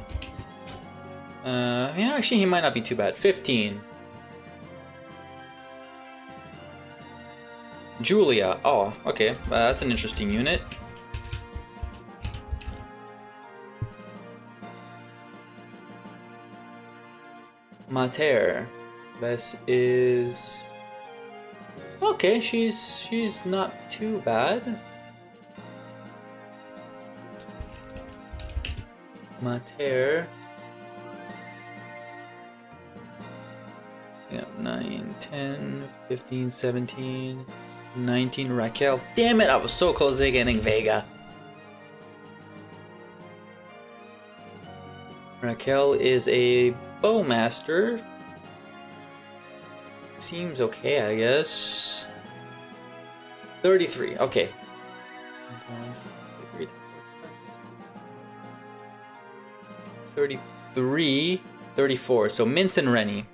Yeah, actually he might not be too bad. 15. Julia. Oh, okay. That's an interesting unit. Mater. This is... Okay, she's not too bad. Mater. 9, 10, 15, 17, 19, Raquel. Damn it, I was so close to getting Vega. Raquel is a bowmaster. Seems okay, I guess. 33, okay. 33, 34, so Mince and Rennie.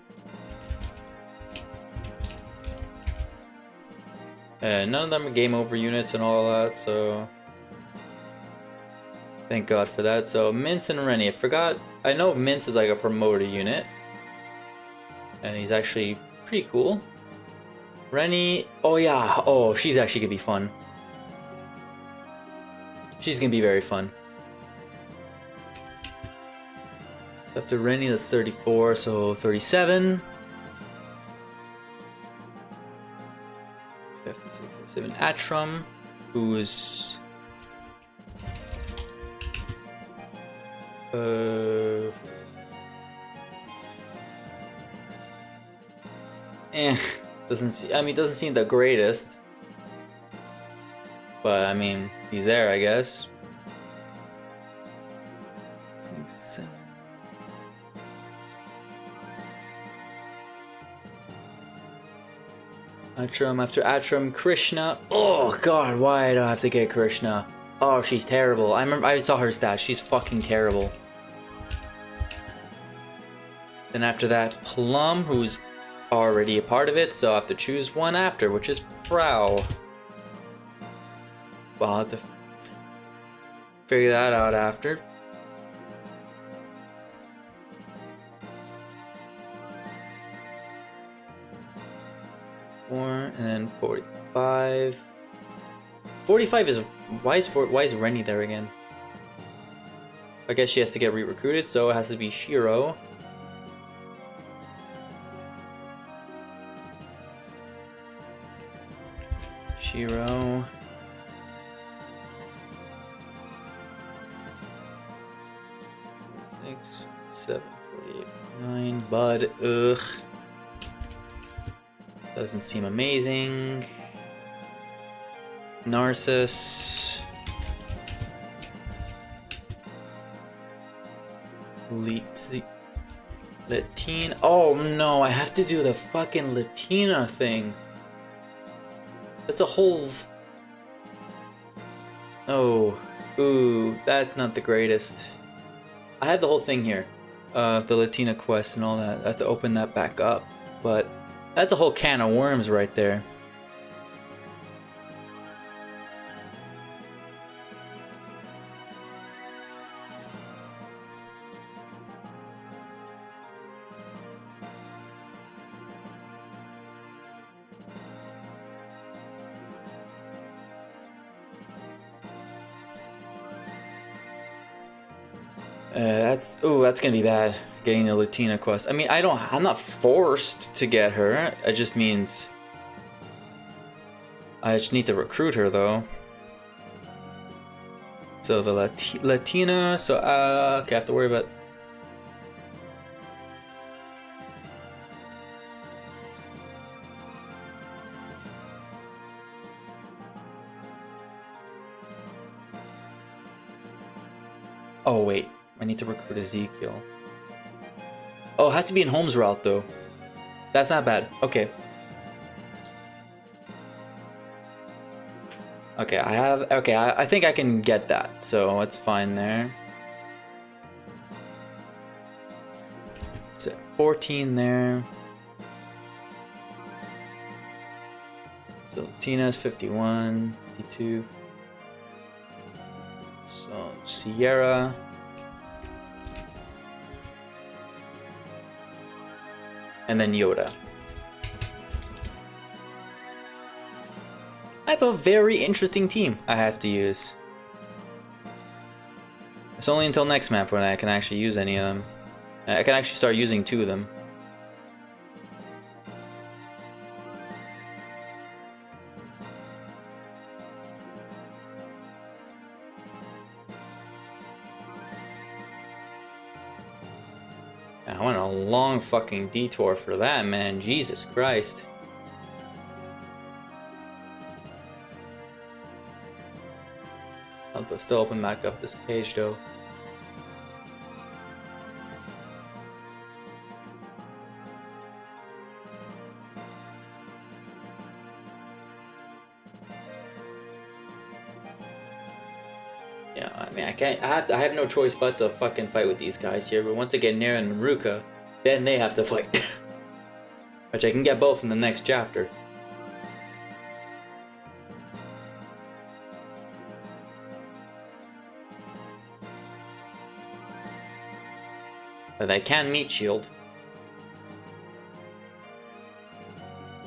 None of them are game over units and all that, so thank God for that. So Mince and Rennie, I forgot. I know Mince is like a promoter unit, and he's actually pretty cool. Rennie, oh yeah, oh she's actually gonna be fun. She's gonna be very fun. After Rennie, that's 34, so 37. 57. Atrum, who's doesn't seem the greatest, but I mean he's there, I guess. 6, 7. Atrum, after Atrum, Krishna. Oh god, why do I have to get Krishna? Oh, she's terrible. I remember I saw her stats. She's fucking terrible. Then after that, Plum, who's already a part of it, so I have to choose one after, which is Frau. Well, I'll have to figure that out after. And then 45. 45 is why is Rennie there again? I guess she has to get re-recruited, so it has to be Shiro. Shiro. Six, 7, 48, 9. Bud. Ugh. Doesn't seem amazing. Narcissus. Latina. Oh no, I have to do the fucking Latina thing. That's a whole... Oh. Ooh, that's not the greatest. I have the whole thing here. The Latina quest and all that. I have to open that back up. But... that's a whole can of worms right there. That's gonna be bad. Getting the Latina quest. I mean, I'm not forced to get her. It just means I just need to recruit her though. So the Latina. So okay, I have to worry about. Oh wait, I need to recruit Ezekiel. Oh, it has to be in Holmes' route though. That's not bad. Okay. Okay, I think I can get that. So it's fine there. So 14 there. So Tina's 51, 52. So Sierra. And then Yoda. I have a very interesting team I have to use. It's only until next map when I can actually use any of them. I can actually start using 2 of them. I went a long fucking detour for that, man. Jesus Christ. I'll still open back up this page though. Yeah, I mean, I can't. I have no choice but to fucking fight with these guys here. But once I get Nera and Ruka, then they have to fight. Which I can get both in the next chapter. But I can meet shield.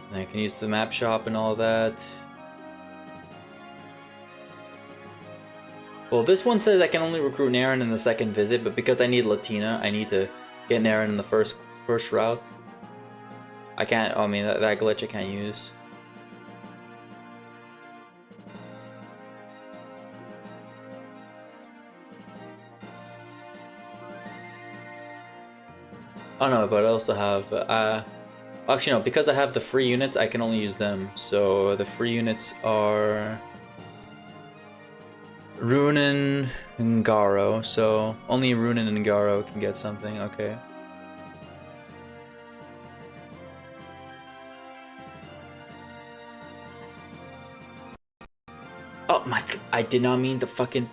And I can use the map shop and all that. Well, this one says I can only recruit Naren in the second visit, but because I need Latina, I need to get Naren in the first route. I can't. I mean, that glitch I can't use. Oh no, but I also have. Actually, no, because I have the free units, I can only use them. So the free units are Runen and Garo. So only Runen and Garo can get something. Okay. Oh my! I did not mean to fucking.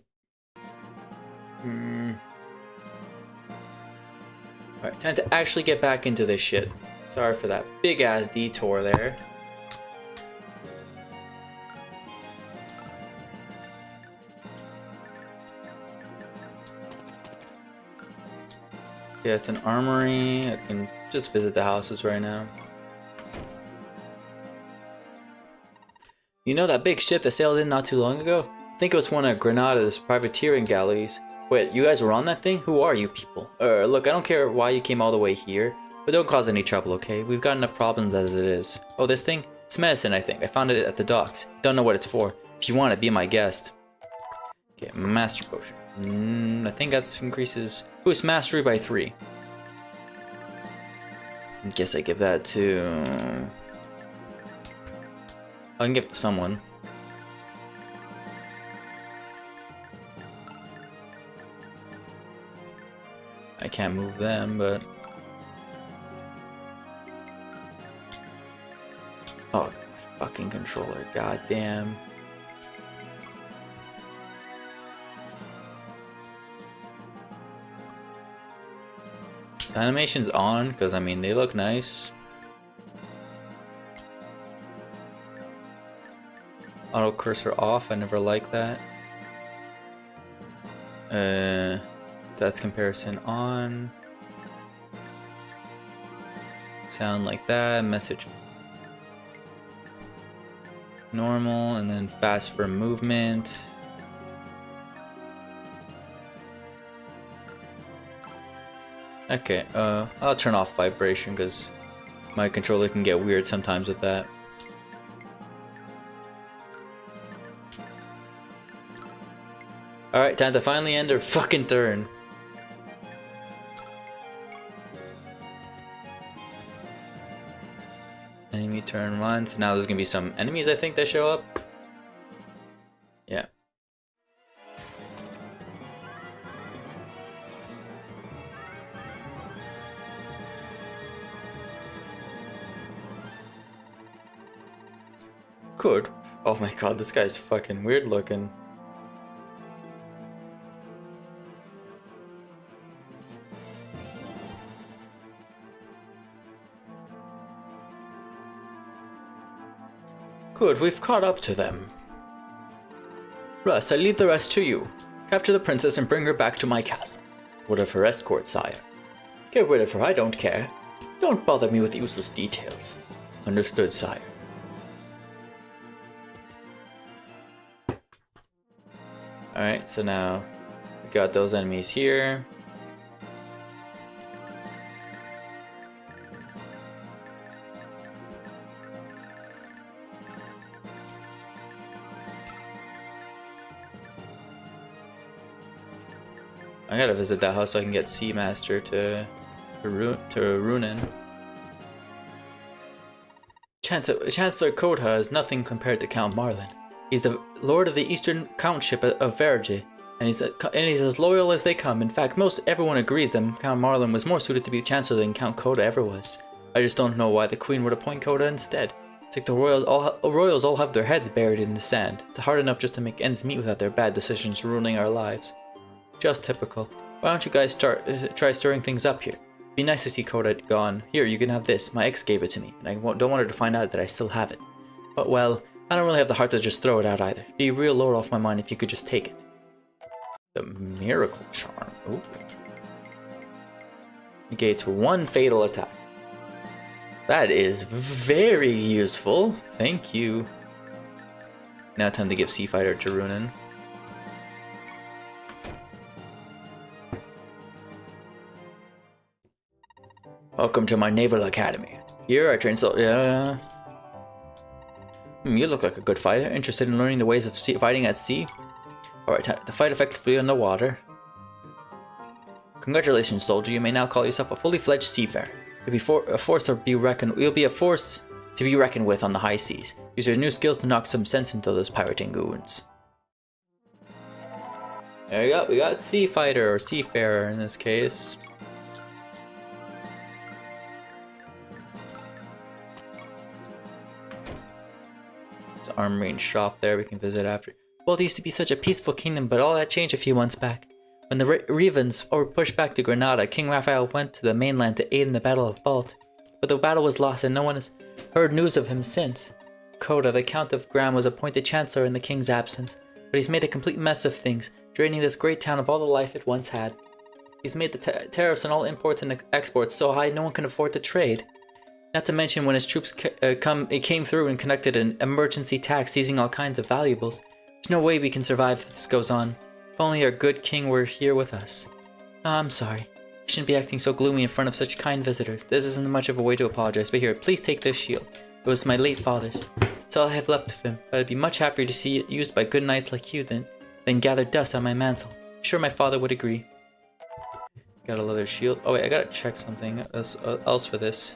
Alright, time to actually get back into this shit. Sorry for that big ass detour there. Yeah, it's an armory. I can just visit the houses right now. You know that big ship that sailed in not too long ago? I think it was one of Granada's privateering galleys. Wait, you guys were on that thing? Who are you people? Look, I don't care why you came all the way here, but don't cause any trouble, okay? We've got enough problems as it is. Oh, this thing? It's medicine, I think. I found it at the docks. Don't know what it's for. If you want it, be my guest. Okay, master potion. I think that increases... Ooh, it's mastery by 3. I guess I give that to... I can give it to someone. I can't move them, but... Oh, my fucking controller, goddamn. The animation's on, because I mean, they look nice. Auto cursor off, I never like that. That's comparison on. Sound like that, message normal, and then fast for movement. Okay, I'll turn off vibration because my controller can get weird sometimes with that. Alright, time to finally end our fucking turn. Enemy turn 1, so now there's gonna be some enemies I think that show up. Yeah. Good. Oh my god, this guy's fucking weird looking. Good, we've caught up to them. Russ, I leave the rest to you. Capture the princess and bring her back to my castle. What of her escort, sire? Get rid of her, I don't care. Don't bother me with useless details. Understood, sire. Alright, so now we got those enemies here. I gotta visit that house so I can get Seamaster to Runin. Chancellor Kota is nothing compared to Count Marlin. He's the lord of the eastern countship of Verge, and he's as loyal as they come. In fact, most everyone agrees that Count Marlin was more suited to be chancellor than Count Kota ever was. I just don't know why the queen would appoint Kota instead. It's like the royals all have their heads buried in the sand. It's hard enough just to make ends meet without their bad decisions ruining our lives. Just typical. Why don't you guys try stirring things up here? Be nice to see Kota gone. Here, you can have this. My ex gave it to me, and I don't want her to find out that I still have it. But well, I don't really have the heart to just throw it out either. Be real low off my mind if you could just take it. The Miracle Charm. Ooh. Negates one fatal attack. That is very useful. Thank you. Now time to give Sea Fighter to Runin. Welcome to my naval academy. Here I train soldiers. You look like a good fighter. Interested in learning the ways of fighting at sea? Alright, time to fight effectively on the water. Congratulations, soldier. You may now call yourself a fully fledged seafarer. You'll be a force to be reckoned with on the high seas. Use your new skills to knock some sense into those pirating goons. There you go. We got sea fighter or seafarer in this case. Armory and shop there we can visit after. Well, it used to be such a peaceful kingdom, but all that changed a few months back. When the Revans were pushed back to Granada, King Raphael went to the mainland to aid in the Battle of Balt. But the battle was lost and no one has heard news of him since. Kota, the Count of Gram, was appointed Chancellor in the King's absence, but he's made a complete mess of things, draining this great town of all the life it once had. He's made the tariffs on all imports and exports so high no one can afford to trade. Not to mention when his troops came through and conducted an emergency attack seizing all kinds of valuables. There's no way we can survive if this goes on. If only our good king were here with us. Oh, I'm sorry. You shouldn't be acting so gloomy in front of such kind visitors. This isn't much of a way to apologize, but here, please take this shield. It was my late father's. It's all I have left of him, but I'd be much happier to see it used by good knights like you than gather dust on my mantle. I'm sure my father would agree. Got a leather shield. Oh wait, I gotta check something else for this.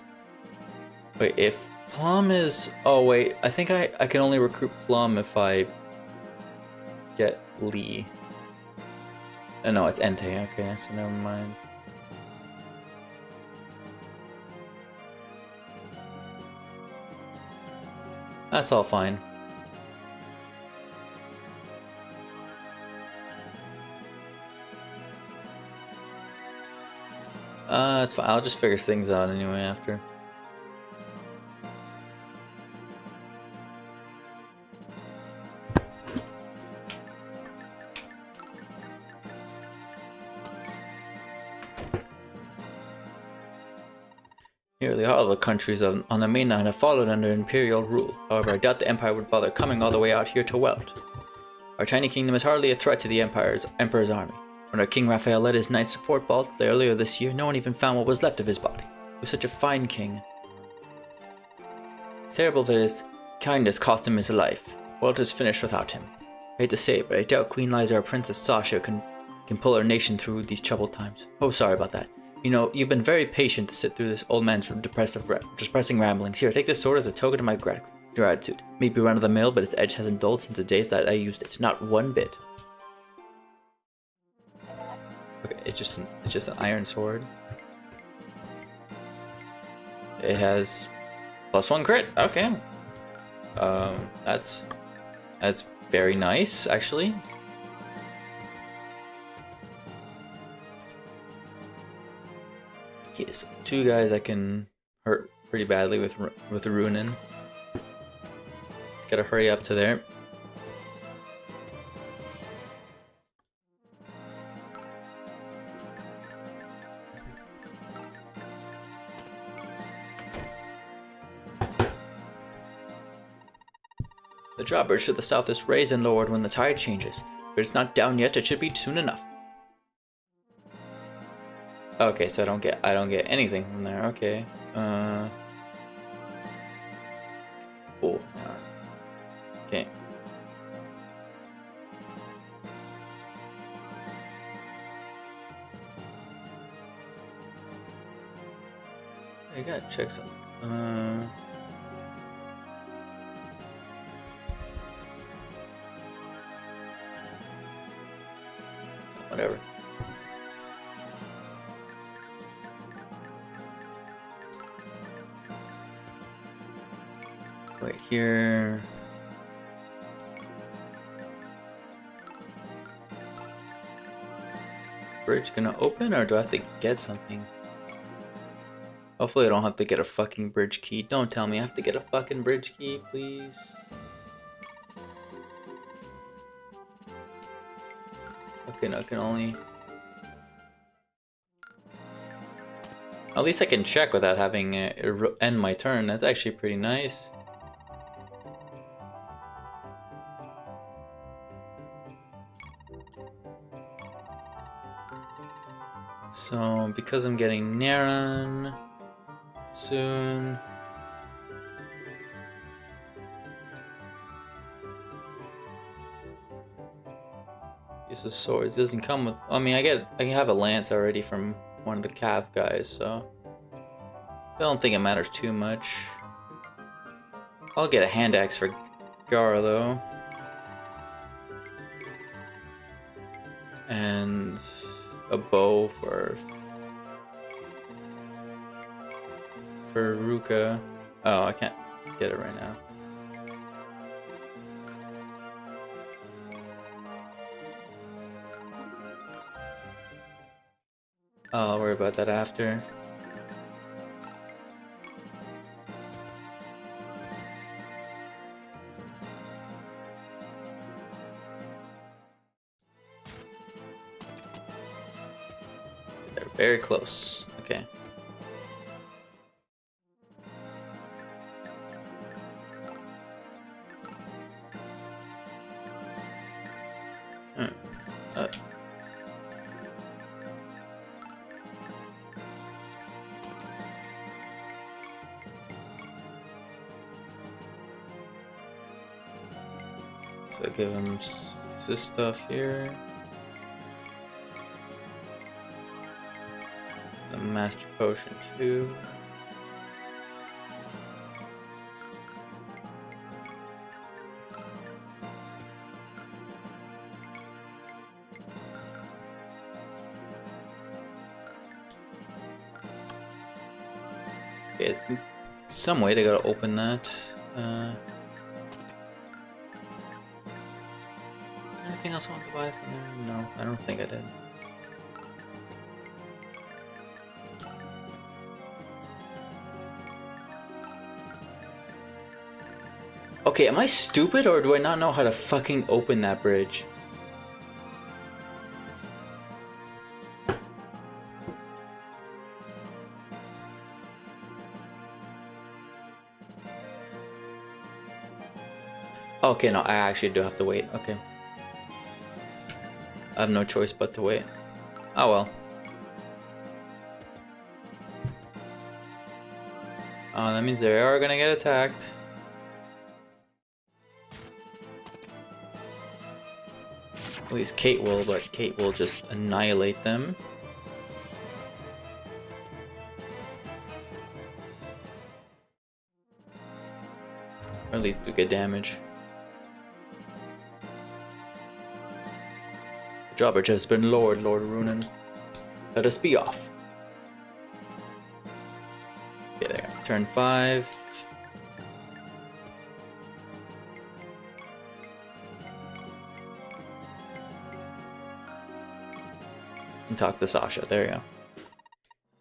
Wait, if Plum is... Oh wait, I think I can only recruit Plum if I get Lee. No, it's Entei. Okay, so never mind. That's all fine. It's fine. I'll just figure things out anyway after. Nearly all the countries on the mainland have fallen under imperial rule. However, I doubt the Empire would bother coming all the way out here to Welt. Our tiny kingdom is hardly a threat to the Emperor's army. When our King Raphael led his knights to Fort Balt earlier this year, no one even found what was left of his body. He was such a fine king. It's terrible that his kindness cost him his life. The world is finished without him. I hate to say it, but I doubt Queen Liza or Princess Sasha can pull our nation through these troubled times. Oh, sorry about that. You know, you've been very patient to sit through this old man's depressing ramblings. Here, take this sword as a token of my gratitude. Maybe run of the mill, but its edge hasn't dulled since the days that I used it. Not one bit. Okay, it's just an iron sword. It has +1 crit. Okay. That's very nice, actually. Okay, so 2 guys I can hurt pretty badly with the runin. Just gotta hurry up to there. The drawbridge to the south is raised and lowered when the tide changes, but it's not down yet. It should be soon enough. Okay, so I don't get anything from there. Okay. Oh. Okay. I gotta check something. Whatever. Wait here. Bridge gonna open, or do I have to get something? Hopefully I don't have to get a fucking bridge key. Don't tell me I have to get a fucking bridge key, please. Okay, no, I can only... At least I can check without having it end my turn. That's actually pretty nice. So, because I'm getting Naran soon... Use of swords. It doesn't come with... I mean, I can have a lance already from one of the Cav guys, so... I don't think it matters too much. I'll get a hand axe for Gar, though. And... a bow for Ruka. Oh, I can't get it right now. I'll worry about that after. They're very close. Okay. So give him this stuff here. The master potion too. Okay, some way they gotta open that. Anything else I want to buy from there? No, I don't think I did. Okay, am I stupid or do I not know how to fucking open that bridge? Okay, no, I actually do have to wait. Okay. I have no choice but to wait. Oh well. Oh, that means they are gonna get attacked. At least Kate will, but Kate will just annihilate them. Or at least do good damage. The drawbridge has been lowered, Lord Runen. Let us be off. Okay, there. Turn 5. And talk to Sasha. There you go.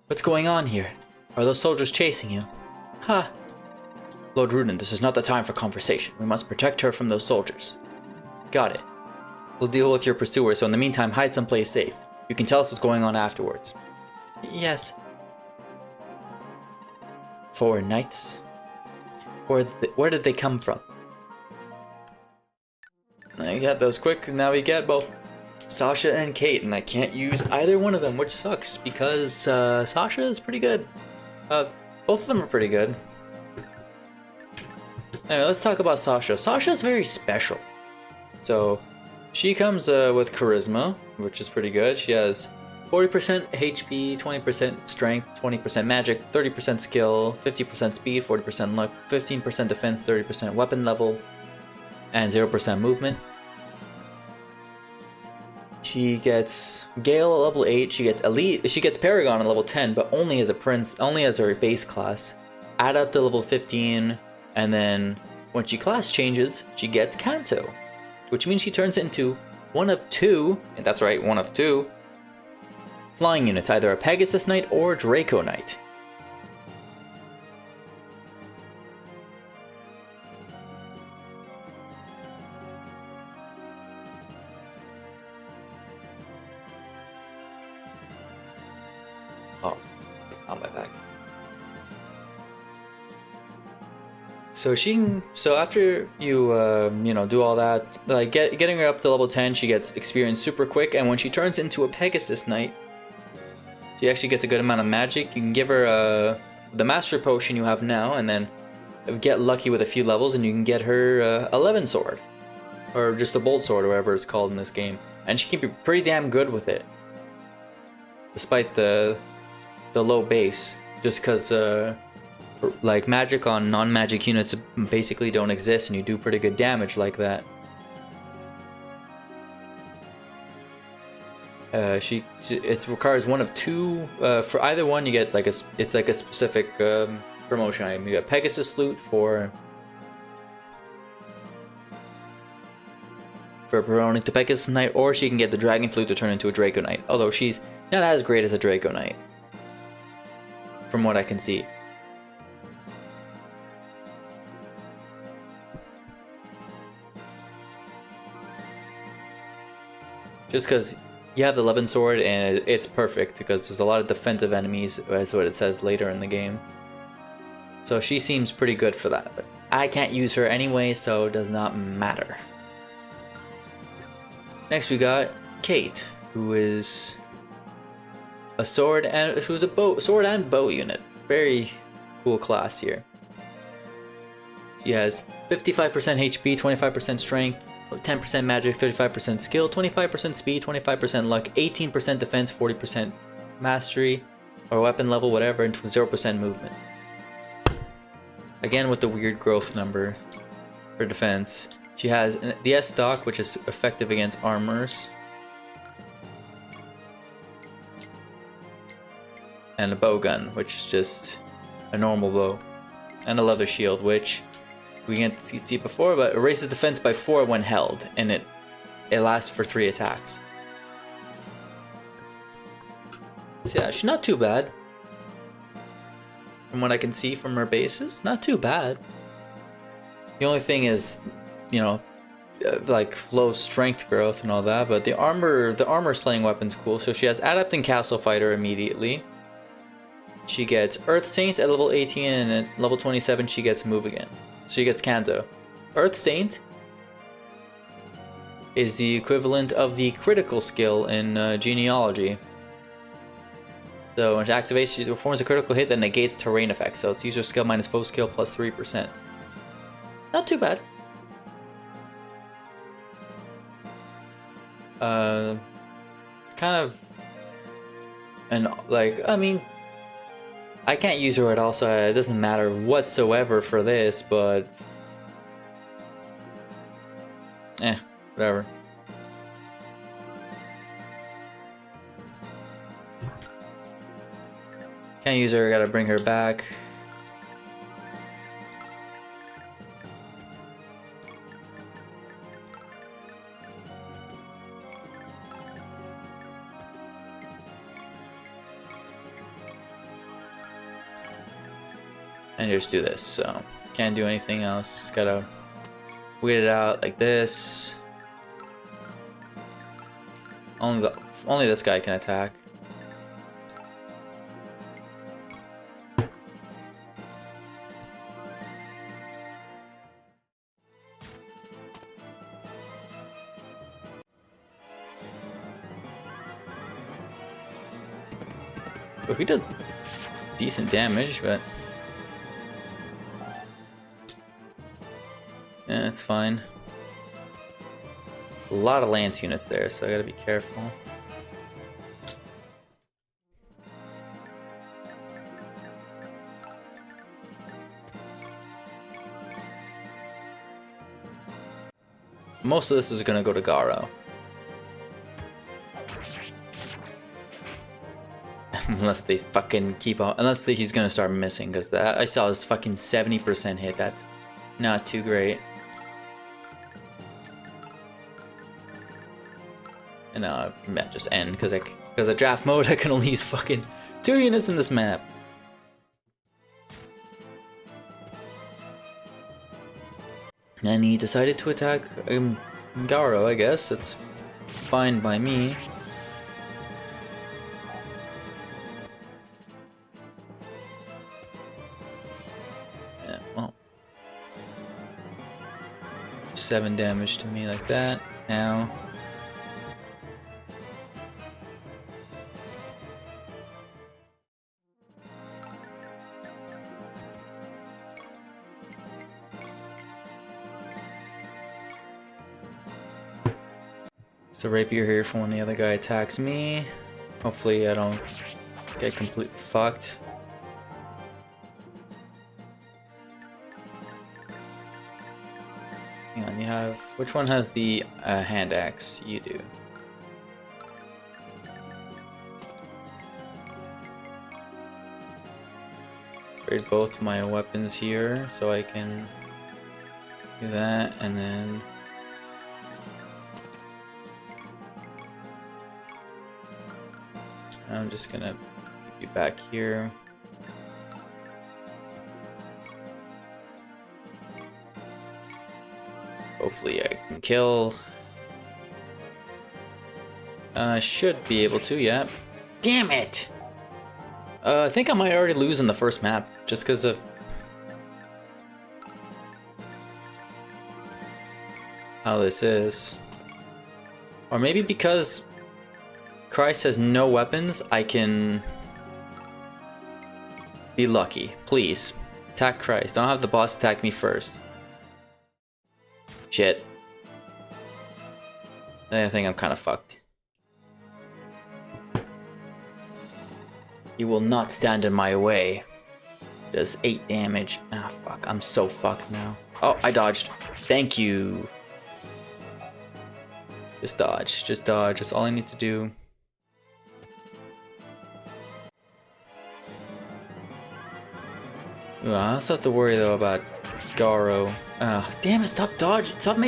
What's going on here? Are those soldiers chasing you? Ha! Lord Runen, this is not the time for conversation. We must protect her from those soldiers. Got it. We'll deal with your pursuers, so in the meantime, hide someplace safe. You can tell us what's going on afterwards. Yes. 4 knights? Where did they come from? I got those quick, and now we get both Sasha and Kate, and I can't use either one of them, which sucks, because Sasha is pretty good. Both of them are pretty good. Anyway, let's talk about Sasha. Sasha is very special. So, she comes with charisma, which is pretty good. She has 40% HP, 20% strength, 20% magic, 30% skill, 50% speed, 40% luck, 15% defense, 30% weapon level, and 0% movement. She gets Gale at level 8, she gets Elite, she gets Paragon at level 10, but only as a prince, only as her base class. Add up to level 15, and then when she class changes, she gets Kanto, which means she turns into one of 2, and that's right, one of 2, flying units, either a Pegasus Knight or Draco Knight. Oh, on my back. So after you do all that, like getting her up to level 10, she gets experience super quick, and when she turns into a Pegasus Knight, she actually gets a good amount of magic. You can give her the Master Potion you have now, and then get lucky with a few levels, and you can get her 11 Sword, or just a Bolt Sword, or whatever it's called in this game, and she can be pretty damn good with it, despite the low base, just because like magic on non-magic units basically don't exist, and you do pretty good damage like that. It requires one of 2. For either one, you get it's like a specific promotion item. You get Pegasus Flute for promoting to Pegasus Knight, or she can get the Dragon Flute to turn into a Draco Knight. Although she's not as great as a Draco Knight, from what I can see. Just because you have the 11 Sword, and it's perfect because there's a lot of defensive enemies, as what it says later in the game. So she seems pretty good for that, but I can't use her anyway, so it does not matter. Next we got Kate, who is a sword and sword and bow unit. Very cool class here. She has 55% HP, 25% strength, 10% magic, 35% skill, 25% speed, 25% luck, 18% defense, 40% mastery, or weapon level, whatever, and 0% movement. Again with the weird growth number for defense. She has the S stock, which is effective against armors, and a bow gun, which is just a normal bow, and a leather shield, which we can't see before, but it raises defense by 4 when held, and it lasts for 3 attacks. So yeah, she's not too bad. From what I can see from her bases, not too bad. The only thing is, like low strength growth and all that, but the armor slaying weapon's cool. So she has Adept and Castle Fighter immediately. She gets Earth Saint at level 18, and at level 27 she gets Move Again. So she gets Kanto. Earth Saint is the equivalent of the critical skill in Genealogy. So when it activates, it performs a critical hit that negates terrain effects. So it's user skill minus foe skill plus 3%. Not too bad. Kind of, and like, I mean, I can't use her at all, so it doesn't matter whatsoever for this, but whatever. Can't use her, gotta bring her back. And just do this, so can't do anything else. Just gotta wait it out like this. Only this guy can attack. Oh, he does decent damage, but yeah, it's fine. A lot of lance units there, so I gotta be careful. Most of this is gonna go to Garo. Unless they fucking keep on. Unless he's gonna start missing, because I saw his fucking 70% hit. That's not too great. And I just end, because of draft mode, I can only use fucking 2 units in this map. And he decided to attack Garo, I guess. It's fine by me. Yeah, well. 7 damage to me like that. Now. So rapier here for when the other guy attacks me. Hopefully I don't get completely fucked. Hang on, you have... Which one has the hand axe? You do. Trade both my weapons here so I can do that, and then... I'm just gonna keep you back here. Hopefully I can kill. Should be able to, yeah. Damn it! I think I might already lose in the first map, just because of how this is. Or maybe because Christ has no weapons, I can be lucky. Please. Attack Christ. Don't have the boss attack me first. Shit. I think I'm kind of fucked. You will not stand in my way. Does 8 damage. Ah, fuck. I'm so fucked now. Oh, I dodged. Thank you. Just dodge. Just dodge. That's all I need to do. Ooh, I also have to worry though about Garo. Damn it, stop dodging. Stop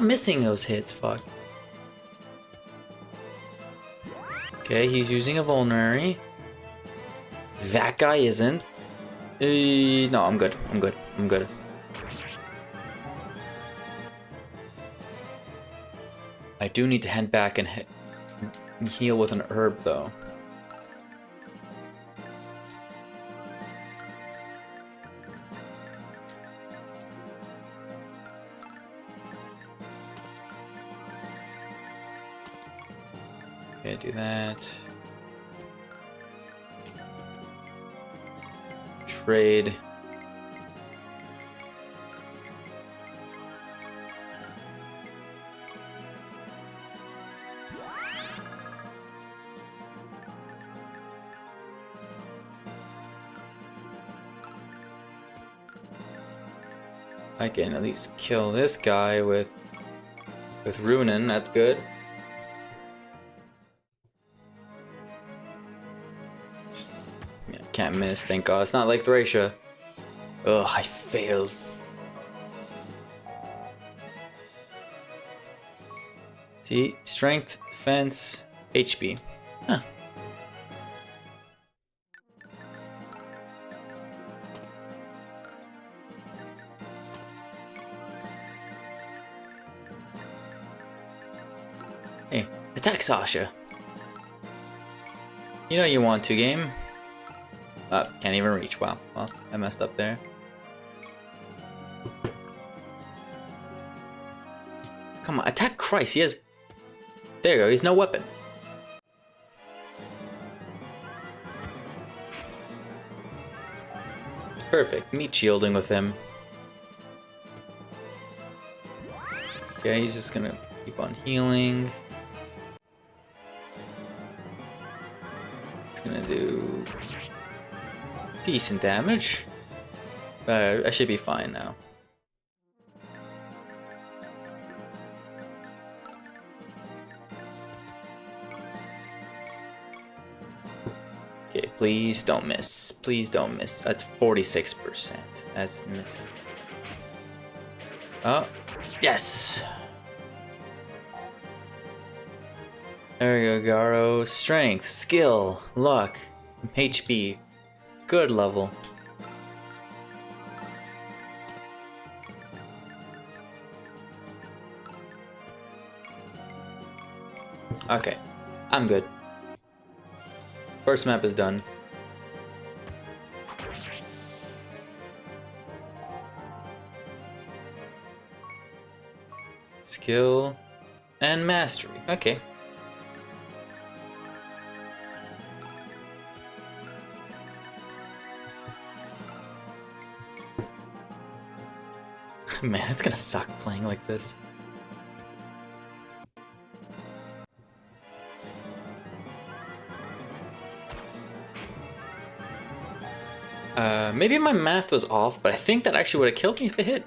missing those hits, fuck. Okay, he's using a vulnerary. That guy isn't. No, I'm good. I'm good. I'm good. I do need to head back and heal with an herb though. Okay, do that. trade. I can at least kill this guy with Runin, that's good. Yeah, can't miss, thank God. It's not like Thracia. Ugh, I failed. See, strength, defense, HP. Huh. Hey, attack Sasha. You know you want to, game. Can't even reach. Wow. Well, I messed up there. Come on, attack Christ. He has... There you go, he's no weapon. It's perfect. Meat shielding with him. Okay, he's just gonna keep on healing. It's gonna do decent damage. I should be fine now. Okay, please don't miss. Please don't miss. That's 46%. That's missing. Oh, yes! There you go, Garo. Strength, skill, luck, HP. Good level. Okay, I'm good. First map is done. Skill and mastery. Okay. Man, it's gonna suck playing like this. Maybe my math was off, but I think that actually would have killed me if it hit.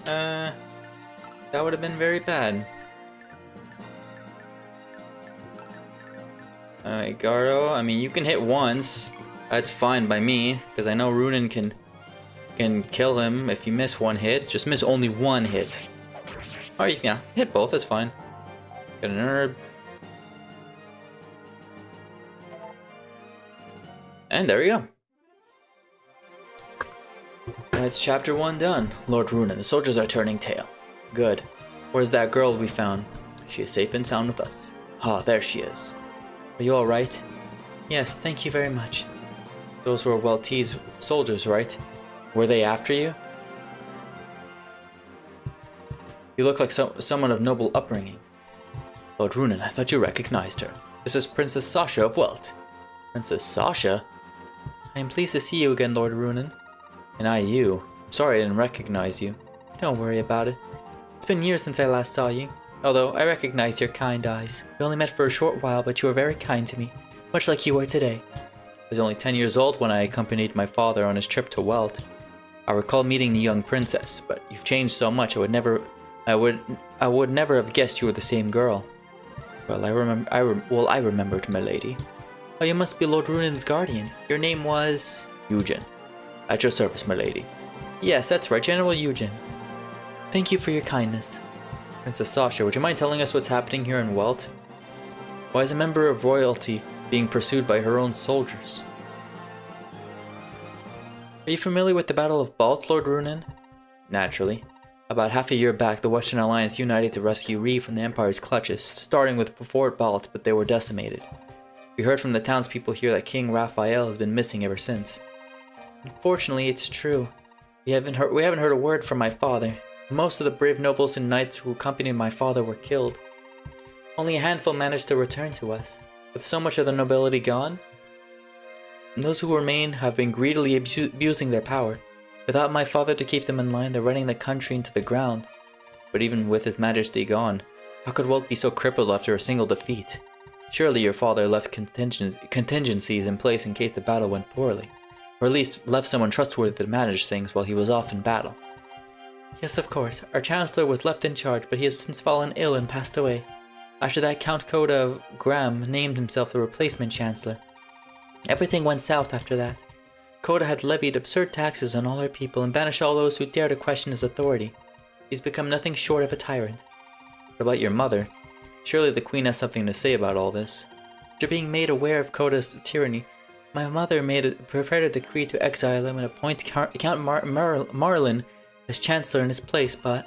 That would have been very bad. Alright, Garo, I mean, you can hit once. That's fine by me, because I know Runin can kill him if you miss one hit. Just miss only one hit. Alright, yeah, hit both, that's fine. Got an herb. And there we go. That's chapter 1 done. Lord Runin, the soldiers are turning tail. Good. Where's that girl we found? She is safe and sound with us. Ah, there she is. Are you alright? Yes, thank you very much. Those were well-teased soldiers, right? Were they after you? You look like someone of noble upbringing. Lord Runin, I thought you recognized her. This is Princess Sasha of Welt. Princess Sasha? I am pleased to see you again, Lord Runin. And I you. I'm sorry I didn't recognize you. Don't worry about it. It's been years since I last saw you. Although I recognize your kind eyes. We only met for a short while, but you were very kind to me. Much like you were today. I was only 10 years old when I accompanied my father on his trip to Welt. I recall meeting the young princess, but you've changed so much I would never have guessed you were the same girl. Well, I remembered, my lady. Oh, you must be Lord Runin's guardian. Your name was... Eugen. At your service, my lady. Yes, that's right, General Eugen. Thank you for your kindness. Princess Sasha, would you mind telling us what's happening here in Welt? Why is a member of royalty being pursued by her own soldiers? Are you familiar with the Battle of Balt, Lord Runin? Naturally. About half a year back, the Western Alliance united to rescue Ree from the Empire's clutches, starting with Fort Balt, but they were decimated. We heard from the townspeople here that King Raphael has been missing ever since. Unfortunately, it's true. We haven't heard a word from my father. Most of the brave nobles and knights who accompanied my father were killed. Only a handful managed to return to us. With so much of the nobility gone, And those who remain have been greedily abusing their power. Without my father to keep them in line, they're running the country into the ground. But even with his majesty gone, how could wealth be so crippled after a single defeat? Surely your father left contingencies in place in case the battle went poorly, or at least left someone trustworthy to manage things while he was off in battle. Yes, of course. Our Chancellor was left in charge, but he has since fallen ill and passed away. After that, Count Coda of Graham named himself the replacement Chancellor. Everything went south after that. Coda had levied absurd taxes on all our people and banished all those who dared to question his authority. He's become nothing short of a tyrant. What about your mother? Surely the Queen has something to say about all this. After being made aware of Coda's tyranny, my mother prepared a decree to exile him and appoint Count Marlin as Chancellor in his place, but...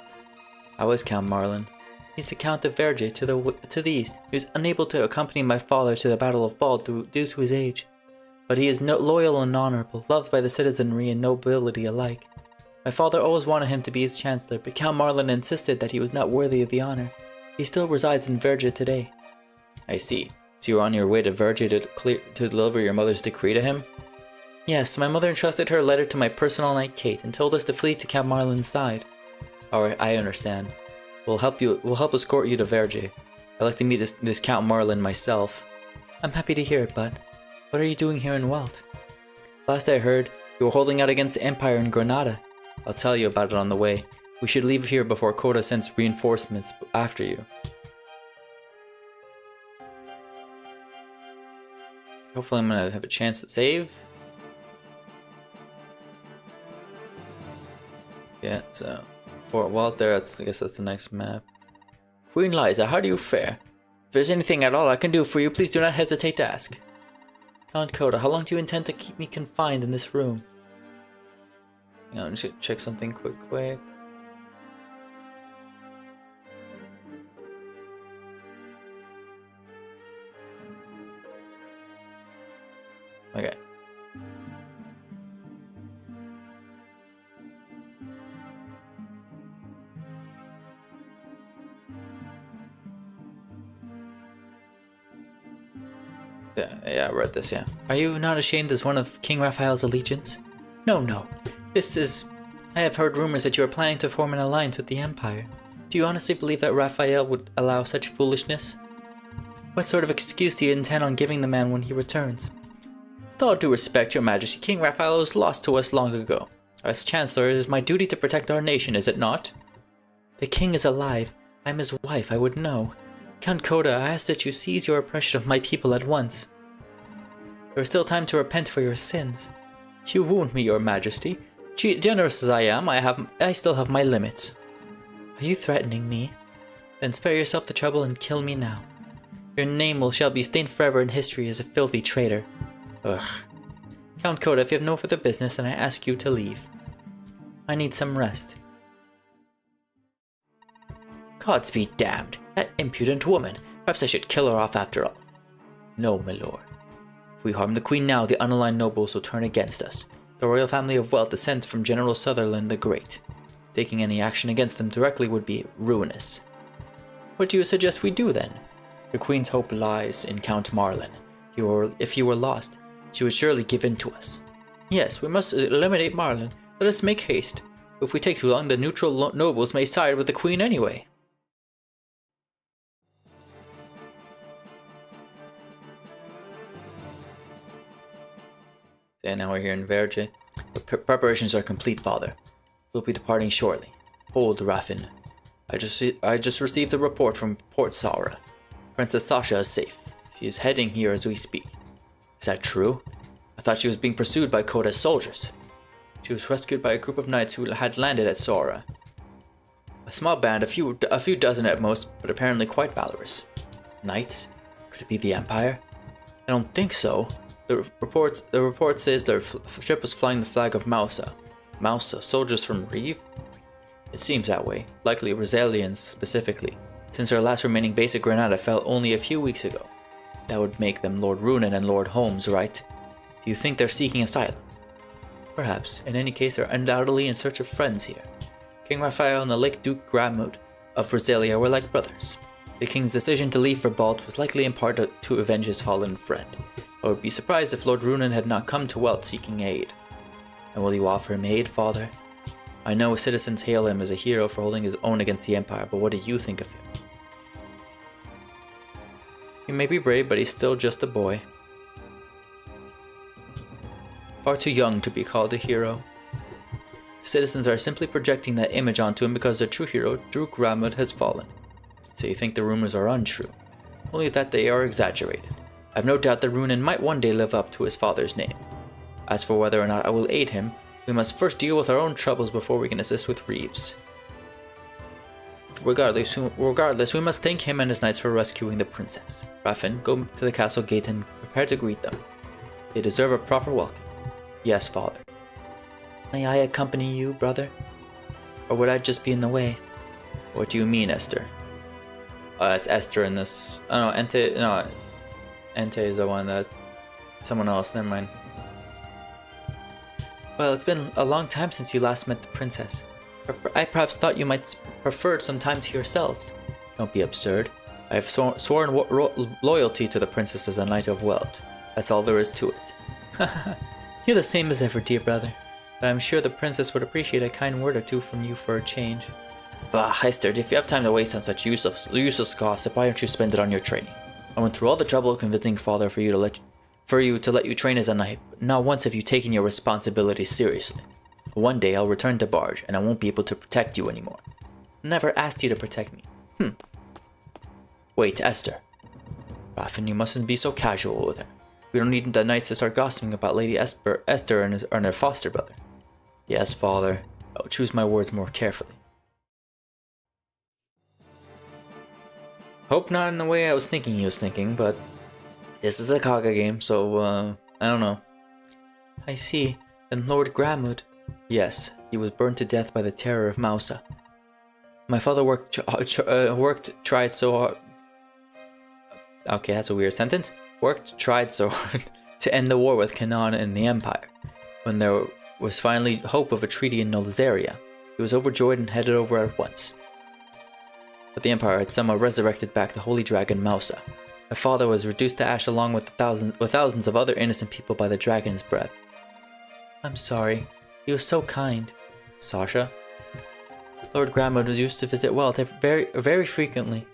How is Count Marlin? He's the Count of Verge to the east. He was unable to accompany my father to the Battle of Bald due to his age. But he is loyal and honorable, loved by the citizenry and nobility alike. My father always wanted him to be his Chancellor, but Count Marlin insisted that he was not worthy of the honor. He still resides in Verge today. I see. So you're on your way to Verge to deliver your mother's decree to him? Yes, my mother entrusted her letter to my personal knight Kate and told us to flee to Count Marlin's side. Alright, I understand. We'll help escort you to Verge. I'd like to meet this Count Marlin myself. I'm happy to hear it, but what are you doing here in Welt? Last I heard, you were holding out against the Empire in Granada. I'll tell you about it on the way. We should leave here before Coda sends reinforcements after you. Hopefully I'm gonna have a chance to save. Yeah, so Fort Welt there, I guess that's the next map. Queen Liza, how do you fare? If there's anything at all I can do for you, please do not hesitate to ask. Count Coda, how long do you intend to keep me confined in this room? Hang on, I'm just gonna check something quick. Okay. Yeah, I read this, yeah. Are you not ashamed as one of King Raphael's allegiance? No. I have heard rumors that you are planning to form an alliance with the Empire. Do you honestly believe that Raphael would allow such foolishness? What sort of excuse do you intend on giving the man when he returns? With all due respect, your majesty, King Raphael was lost to us long ago. As Chancellor, it is my duty to protect our nation, is it not? The king is alive. I am his wife, I would know. Count Coda, I ask that you cease your oppression of my people at once. There is still time to repent for your sins. You wound me, your majesty. Generous as I am, I still have my limits. Are you threatening me? Then spare yourself the trouble and kill me now. Your name shall be stained forever in history as a filthy traitor. Ugh. Count Coda, if you have no further business, then I ask you to leave. I need some rest. Gods be damned. That impudent woman. Perhaps I should kill her off after all. No, my lord. If we harm the queen now, the unaligned nobles will turn against us. The royal family of Welt descends from General Sutherland the Great. Taking any action against them directly would be ruinous. What do you suggest we do then? The queen's hope lies in Count Marlin. If he were lost, she would surely give in to us. Yes, we must eliminate Marlin. Let us make haste. If we take too long, the neutral nobles may side with the queen anyway. And now we're here in Verge. The preparations are complete, father. We'll be departing shortly. Hold, Raffin. I just received a report from Port Saura. Princess Sasha is safe. She is heading here as we speak. Is that true? I thought she was being pursued by Coda's soldiers. She was rescued by a group of knights who had landed at Saura. A small band, a few dozen at most, but apparently quite valorous. Knights? Could it be the Empire? I don't think so. The report says their ship was flying the flag of Mausa. Mausa? Soldiers from Reeve? It seems that way. Likely Rosalians specifically, since their last remaining base at Granada fell only a few weeks ago. That would make them Lord Runan and Lord Holmes, right? Do you think they're seeking asylum? Perhaps. In any case, they're undoubtedly in search of friends here. King Raphael and the late Duke Gramud of Rosalia were like brothers. The king's decision to leave for Balt was likely in part to avenge his fallen friend. I would be surprised if Lord Runan had not come to Welt seeking aid. And will you offer him aid, father? I know citizens hail him as a hero for holding his own against the Empire, but what do you think of him? He may be brave, but he's still just a boy. Far too young to be called a hero. Citizens are simply projecting that image onto him because their true hero, Druk Ramud, has fallen. So you think the rumors are untrue, only that they are exaggerated. I have no doubt that Runan might one day live up to his father's name. As for whether or not I will aid him, we must first deal with our own troubles before we can assist with Reeves. Regardless, we must thank him and his knights for rescuing the princess. Raffin, go to the castle gate and prepare to greet them. They deserve a proper welcome. Yes, father. May I accompany you, brother? Or would I just be in the way? What do you mean, Esther? It's Esther in this. Oh no, Ente. No, Ente is the one that. Someone else. Never mind. Well, it's been a long time since you last met the princess. I perhaps thought you might prefer some time to yourselves. Don't be absurd. I have sworn loyalty to the princess as a knight of Welt. That's all there is to it. You're the same as ever, dear brother. But I'm sure the princess would appreciate a kind word or two from you for a change. Bah, Esther, if you have time to waste on such useless gossip, why don't you spend it on your training? I went through all the trouble of convincing father for you to let you train as a knight, but not once have you taken your responsibilities seriously. One day I'll return to Barge, and I won't be able to protect you anymore. I never asked you to protect me. Wait, Esther. Raffin, you mustn't be so casual with her. We don't need the knights to start gossiping about Lady Esther and her foster brother. Yes, father. I will choose my words more carefully. Hope not in the way I was thinking he was thinking, but this is a Saga game, so, I don't know. I see. Then Lord Gramud. Yes, he was burned to death by the terror of Mausa. My father tried so hard. Okay, that's a weird sentence. Tried so hard to end the war with Canaan and the Empire. When there was finally hope of a treaty in Nolzaria, he was overjoyed and headed over at once. But the Empire had somehow resurrected back the holy dragon Mausa. My father was reduced to ash along with thousands of other innocent people by the dragon's breath. I'm sorry. He was so kind. Sasha? Lord Gramud was used to visit Welt very frequently.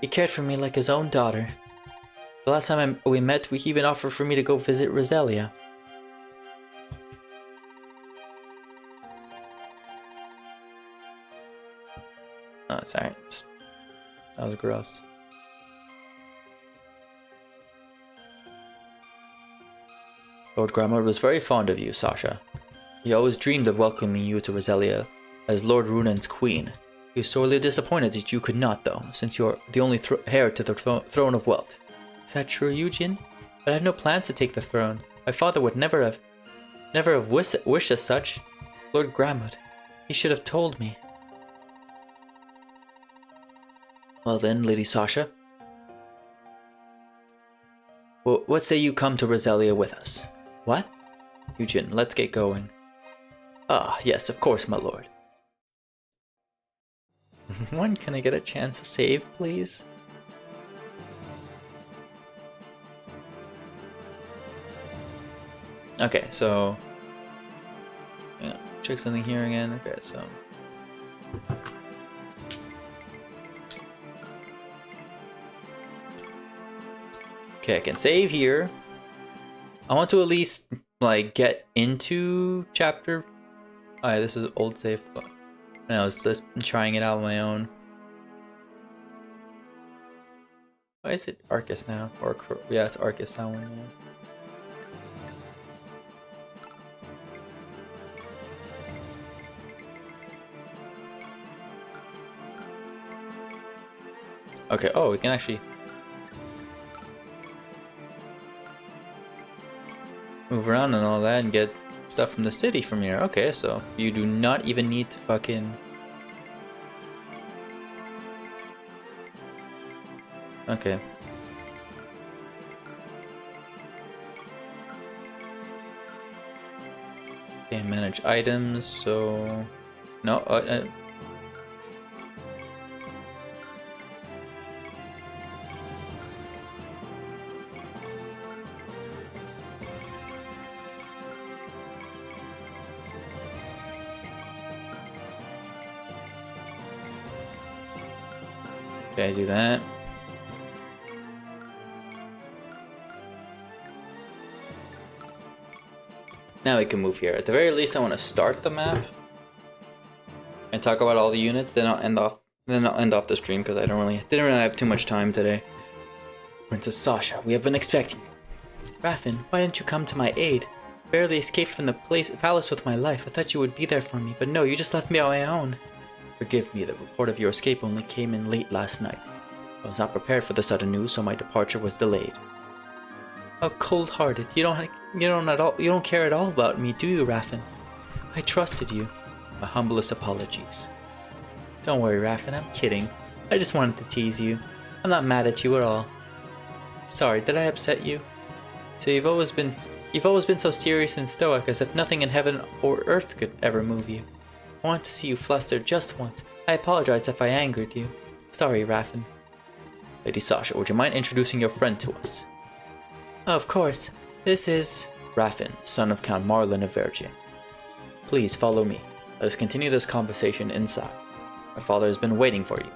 He cared for me like his own daughter. The last time we met, he even offered for me to go visit Roselia. Oh, sorry. That was gross. Lord Gramud was very fond of you, Sasha. He always dreamed of welcoming you to Roselia as Lord Runan's queen. He was sorely disappointed that you could not, though, since you are the only heir to the throne of Welt. Is that true, Eugene? But I had no plans to take the throne. My father would never have wished as such. Lord Gramud, he should have told me. Well then, Lady Sasha. Well, what say you come to Roselia with us? What? Eugene, let's get going. Ah, yes, of course, my lord. When can I get a chance to save, please? Okay, so... yeah, check something here again. Okay, so... okay, I can save here. I want to at least, like, get into chapter... alright, this is old save, but... no, it's just trying it out on my own. Why is it Arcus now? Or, yeah, it's Arcus that one, yeah. Okay, oh, we can actually move around and all that and get stuff from the city from here. Okay, so you do not even need to fucking... okay. Okay, manage items, so... no, Okay, do that. Now we can move here. At the very least, I want to start the map and talk about all the units. Then I'll end off. Then I'll end off the stream because I didn't really have too much time today. Princess Sasha, we have been expecting you. Raffin, why didn't you come to my aid? Barely escaped from the palace with my life. I thought you would be there for me, but no, you just left me on my own. Forgive me, the report of your escape only came in late last night. I was not prepared for the sudden news, so my departure was delayed. How cold-hearted! You don't care at all about me, do you, Raffin? I trusted you. My humblest apologies. Don't worry, Raffin. I'm kidding. I just wanted to tease you. I'm not mad at you at all. Sorry, did I upset you? So you've always been so serious and stoic, as if nothing in heaven or earth could ever move you. I wanted to see you flustered just once. I apologize if I angered you. Sorry, Raffin. Lady Sasha, would you mind introducing your friend to us? Of course. This is Raffin, son of Count Marlin of Verge. Please follow me. Let us continue this conversation inside. My father has been waiting for you.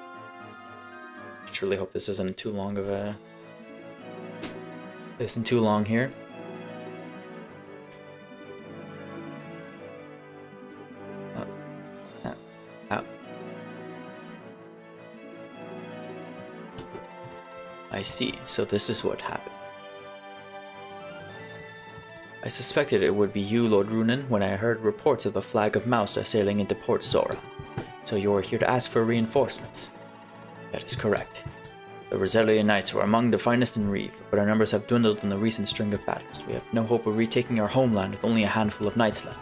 I truly hope this isn't too long of a... This isn't too long here. I see, so this is what happened. I suspected it would be you, Lord Runen, when I heard reports of the flag of Mausa sailing into Port Sora. So you are here to ask for reinforcements? That is correct. The Rosellian Knights were among the finest in Reeve, but our numbers have dwindled in the recent string of battles. We have no hope of retaking our homeland with only a handful of knights left,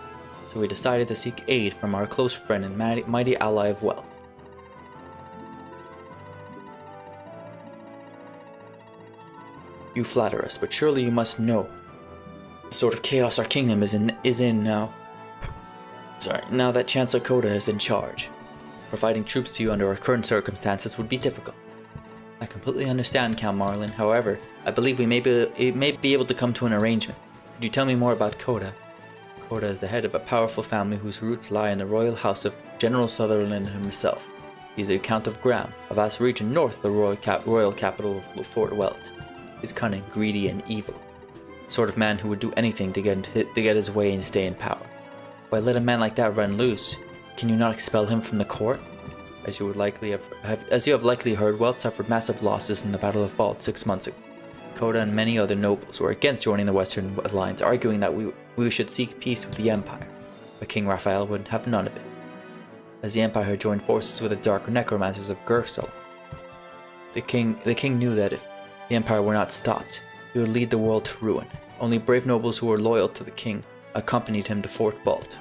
so we decided to seek aid from our close friend and mighty ally of Weld. You flatter us, but surely you must know the sort of chaos our kingdom is in now. Now that Chancellor Koda is in charge. Providing troops to you under our current circumstances would be difficult. I completely understand, Count Marlin. However, I believe we may be able to come to an arrangement. Could you tell me more about Koda? Koda is the head of a powerful family whose roots lie in the royal house of General Sutherland himself. He is the Count of Graham, a vast region north of the royal capital of Fort Weld. He is cunning, greedy, and evil. The sort of man who would do anything to get his way and stay in power. Why let a man like that run loose? Can you not expel him from the court? As you have likely heard, Weld suffered massive losses in the Battle of Balt 6 months ago. Koda and many other nobles were against joining the Western Alliance, arguing that we should seek peace with the Empire, but King Raphael would have none of it, as the Empire had joined forces with the Dark Necromancers of Gersel. The king knew that if the Empire were not stopped, he would lead the world to ruin. Only brave nobles who were loyal to the king accompanied him to Fort Balt.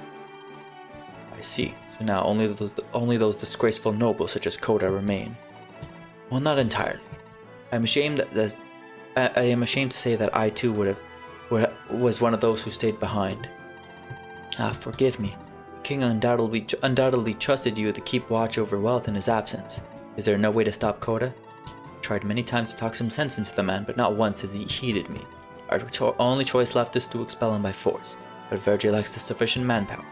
I see. So now only those disgraceful nobles such as Koda remain. Well, not entirely. I am ashamed to say that I too was one of those who stayed behind. Forgive me. King undoubtedly trusted you to keep watch over Weld in his absence. Is there no way to stop Koda? I tried many times to talk some sense into the man, but not once has he heeded me. Our only choice left is to expel him by force, but Verge lacks the sufficient manpower.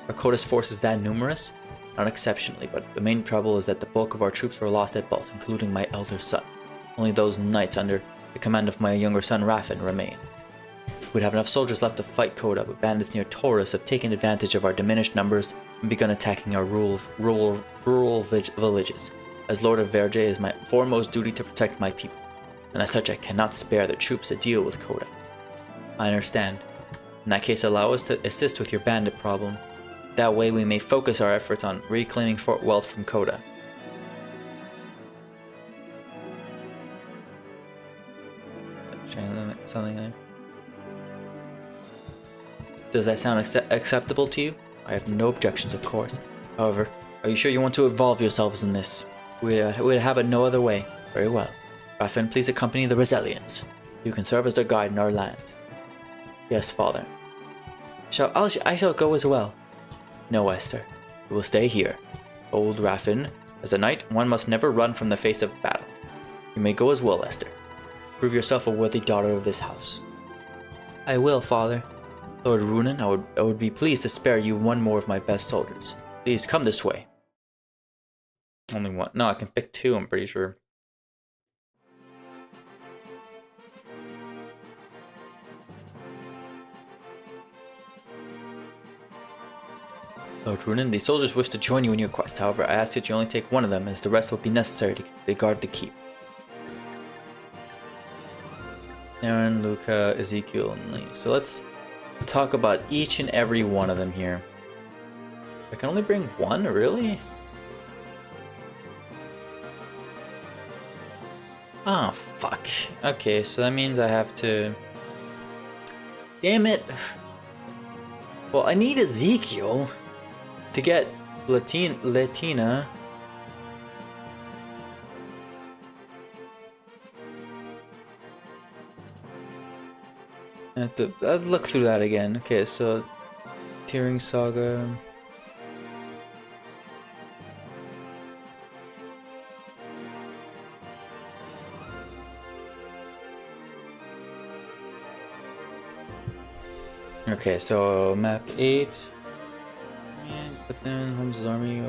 Are Koda's forces that numerous? Not exceptionally, but the main trouble is that the bulk of our troops were lost at Balt, including my elder son. Only those knights under the command of my younger son Raffin remain. We'd have enough soldiers left to fight Koda, but bandits near Taurus have taken advantage of our diminished numbers and begun attacking our rural villages. As Lord of Verge, it is my foremost duty to protect my people, and as such I cannot spare the troops to deal with Koda. I understand. In that case, allow us to assist with your bandit problem. That way we may focus our efforts on reclaiming Fort Weld from Koda. Something there. Does that sound acceptable to you? I have no objections, of course. However, are you sure you want to involve yourselves in this? We'd have it no other way. Very well. Raffin, please accompany the Rosellians. You can serve as their guide in our lands. Yes, father. I shall go as well. No, Esther. You will stay here. Old Raffin, as a knight, one must never run from the face of battle. You may go as well, Esther. Prove yourself a worthy daughter of this house. I will, father. Lord Runen, I would be pleased to spare you one more of my best soldiers. Please come this way. Only one. No, I can pick two, I'm pretty sure. Lord Runin, the soldiers wish to join you in your quest. However, I ask that you only take one of them, as the rest will be necessary to guard the keep. Aaron, Luca, Ezekiel, and Lee. So let's talk about each and every one of them here. I can only bring one, really? Ah, oh, fuck. Okay, so that means I have to... Damn it! Well, I need Ezekiel to get Latina. I'll look through that again. Okay, so... Tearing Saga... Okay, so map 8. But then Holmes' army.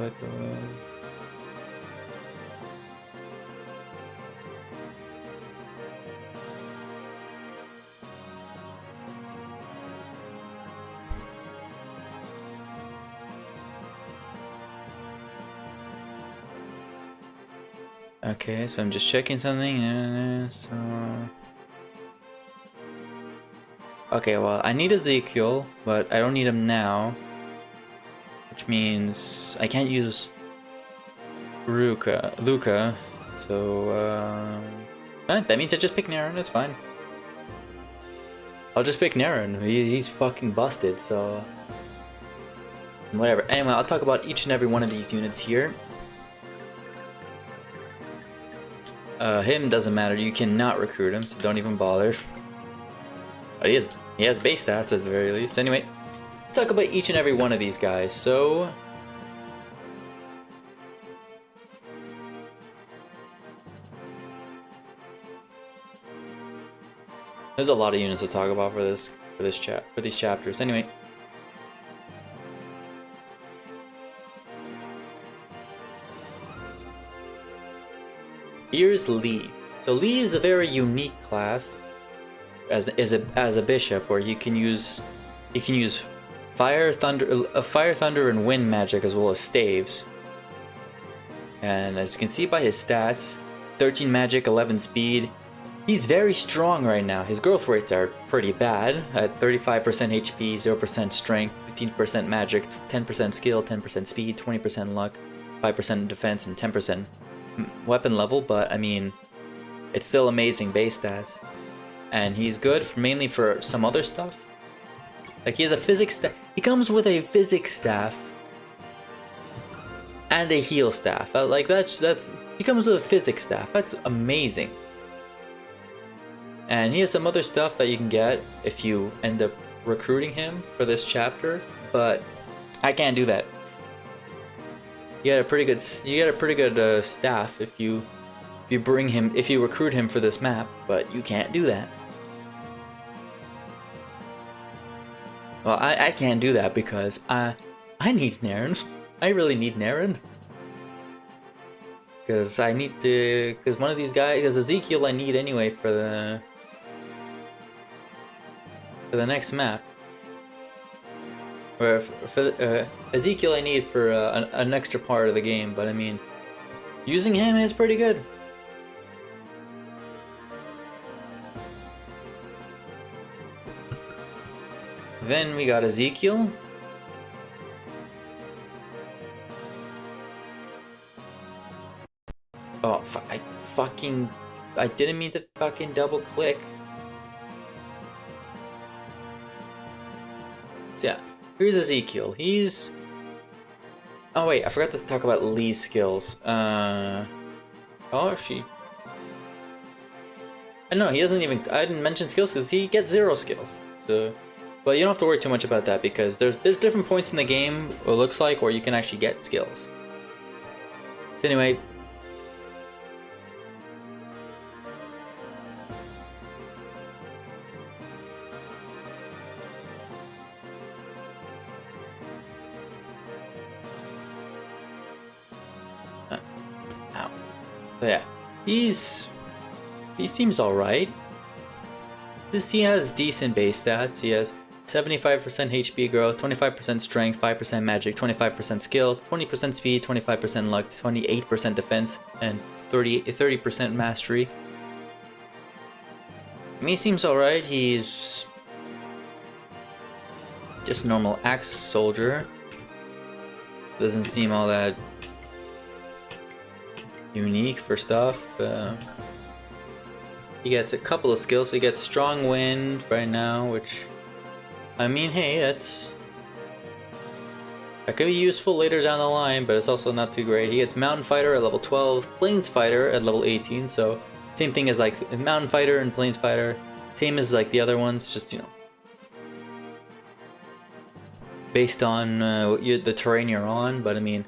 Okay, so I'm just checking something. So... Okay, well, I need Ezekiel, but I don't need him now. Which means I can't use Luca. So, that means I just pick Naren, that's fine. I'll just pick Naren. He's fucking busted, so... Whatever. Anyway, I'll talk about each and every one of these units here. Him doesn't matter. You cannot recruit him, so don't even bother. But he has base stats at the very least. Anyway, let's talk about each and every one of these guys. So... There's a lot of units to talk about for these chapters. Anyway. Here's Lee. So Lee is a very unique class as a bishop, where you can use fire, thunder, and wind magic, as well as staves. And as you can see by his stats, 13 magic, 11 speed. He's very strong right now. His growth rates are pretty bad at 35% HP, 0% strength, 15% magic, 10% skill, 10% speed, 20% luck, 5% defense, and 10% weapon level. But I mean, it's still amazing base stats. And he's good mainly for some other stuff. Like he has a physics staff. He comes with a physics staff and a heal staff. He comes with a physics staff. That's amazing. And he has some other stuff that you can get if you end up recruiting him for this chapter, but I can't do that. You get a pretty good staff if you recruit him for this map, but you can't do that. Well, I can't do that because I need Naren. I really need Naren. Because one of these guys, because Ezekiel I need anyway for the next map. Or for Ezekiel I need for an extra part of the game, but I mean, using him is pretty good. Then we got Ezekiel. Oh, I didn't mean to fucking double click. So yeah, here's Ezekiel. Oh wait, I forgot to talk about Lee's skills. Oh, she... I know, he doesn't even... I didn't mention skills because he gets 0 skills. So... But you don't have to worry too much about that because there's different points in the game, it looks like, where you can actually get skills. So anyway... But yeah, he seems alright. He has decent base stats. He has 75% HP growth, 25% strength, 5% magic, 25% skill, 20% speed, 25% luck, 28% defense, and 30% mastery. I mean, he seems alright. He's just normal axe soldier. Doesn't seem all that unique for stuff. He gets a couple of skills. So he gets strong wind right now, which, I mean, hey, that could be useful later down the line, but it's also not too great. He gets mountain fighter at level 12, plains fighter at level 18. So same thing as like mountain fighter and plains fighter, same as like the other ones, just, you know, based on the terrain you're on. But I mean,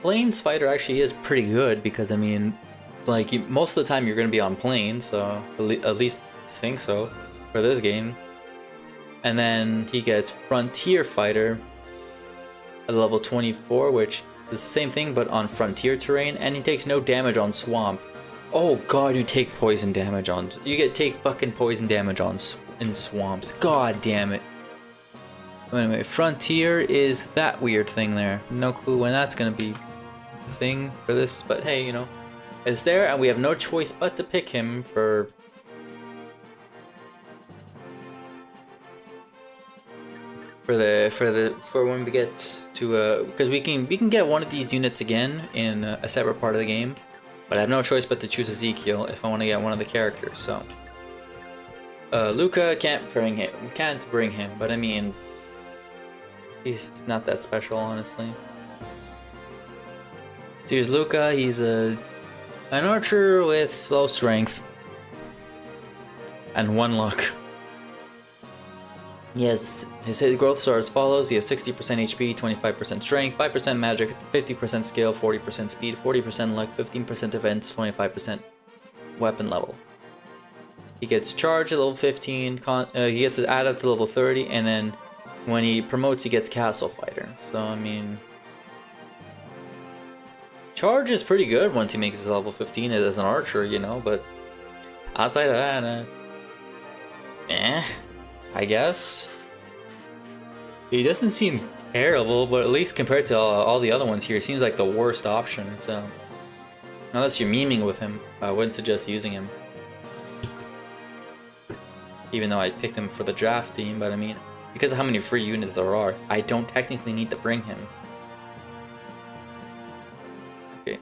plains fighter actually is pretty good because, I mean, like, most of the time you're going to be on plains, so at least think so for this game. And then he gets frontier fighter at level 24, which is the same thing but on frontier terrain, and he takes no damage on swamp. Oh god, you take poison damage on, take fucking poison damage on in swamps. God damn it. Anyway, frontier is that weird thing there. No clue when that's gonna be a thing for this, but hey, you know, it's there, and we have no choice but to pick him for when we get to because we can get one of these units again in a separate part of the game, but I have no choice but to choose Ezekiel if I want to get one of the characters. So Luca can't bring him, but I mean, he's not that special, honestly. So here's Luca. He's an archer with low strength and 1 luck. His hit growths are as follows. He has 60% HP, 25% strength, 5% magic, 50% skill, 40% speed, 40% luck, 15% defense, 25% weapon level. He gets charge at level 15, he gets it added to level 30, and then when he promotes, he gets castle fighter. So, I mean, charge is pretty good once he makes his level 15 as an archer, you know, but outside of that, I guess. He doesn't seem terrible, but at least compared to all the other ones here, he seems like the worst option. So, unless you're memeing with him, I wouldn't suggest using him. Even though I picked him for the draft team, but I mean, because of how many free units there are, I don't technically need to bring him. Okay,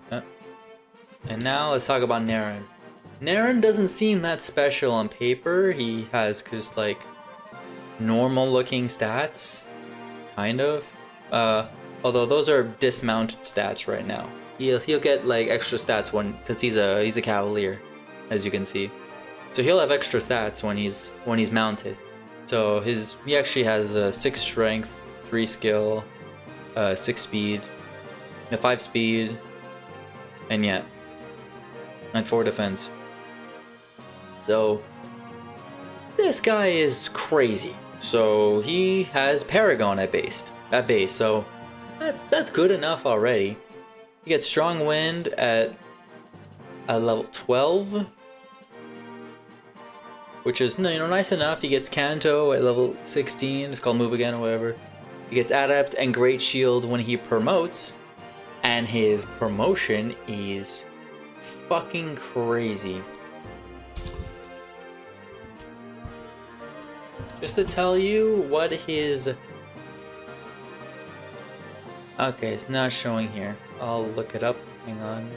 and now let's talk about Naren. Naren doesn't seem that special on paper. He has just like normal looking stats, kind of. Although those are dismounted stats right now. He'll get like extra stats because he's a cavalier, as you can see. So he'll have extra stats when he's mounted. So he actually has 6 strength, 3 skill, 6 speed, 5 speed, and yeah, and 4 defense. So this guy is crazy. So he has Paragon at base. So that's good enough already. He gets strong wind at level 12, which is, you know, nice enough. He gets Canto at level 16. It's called Move Again or whatever. He gets Adept and Great Shield when he promotes, and his promotion is fucking crazy. Just to tell you what his... Okay, it's not showing here. I'll look it up. Hang on.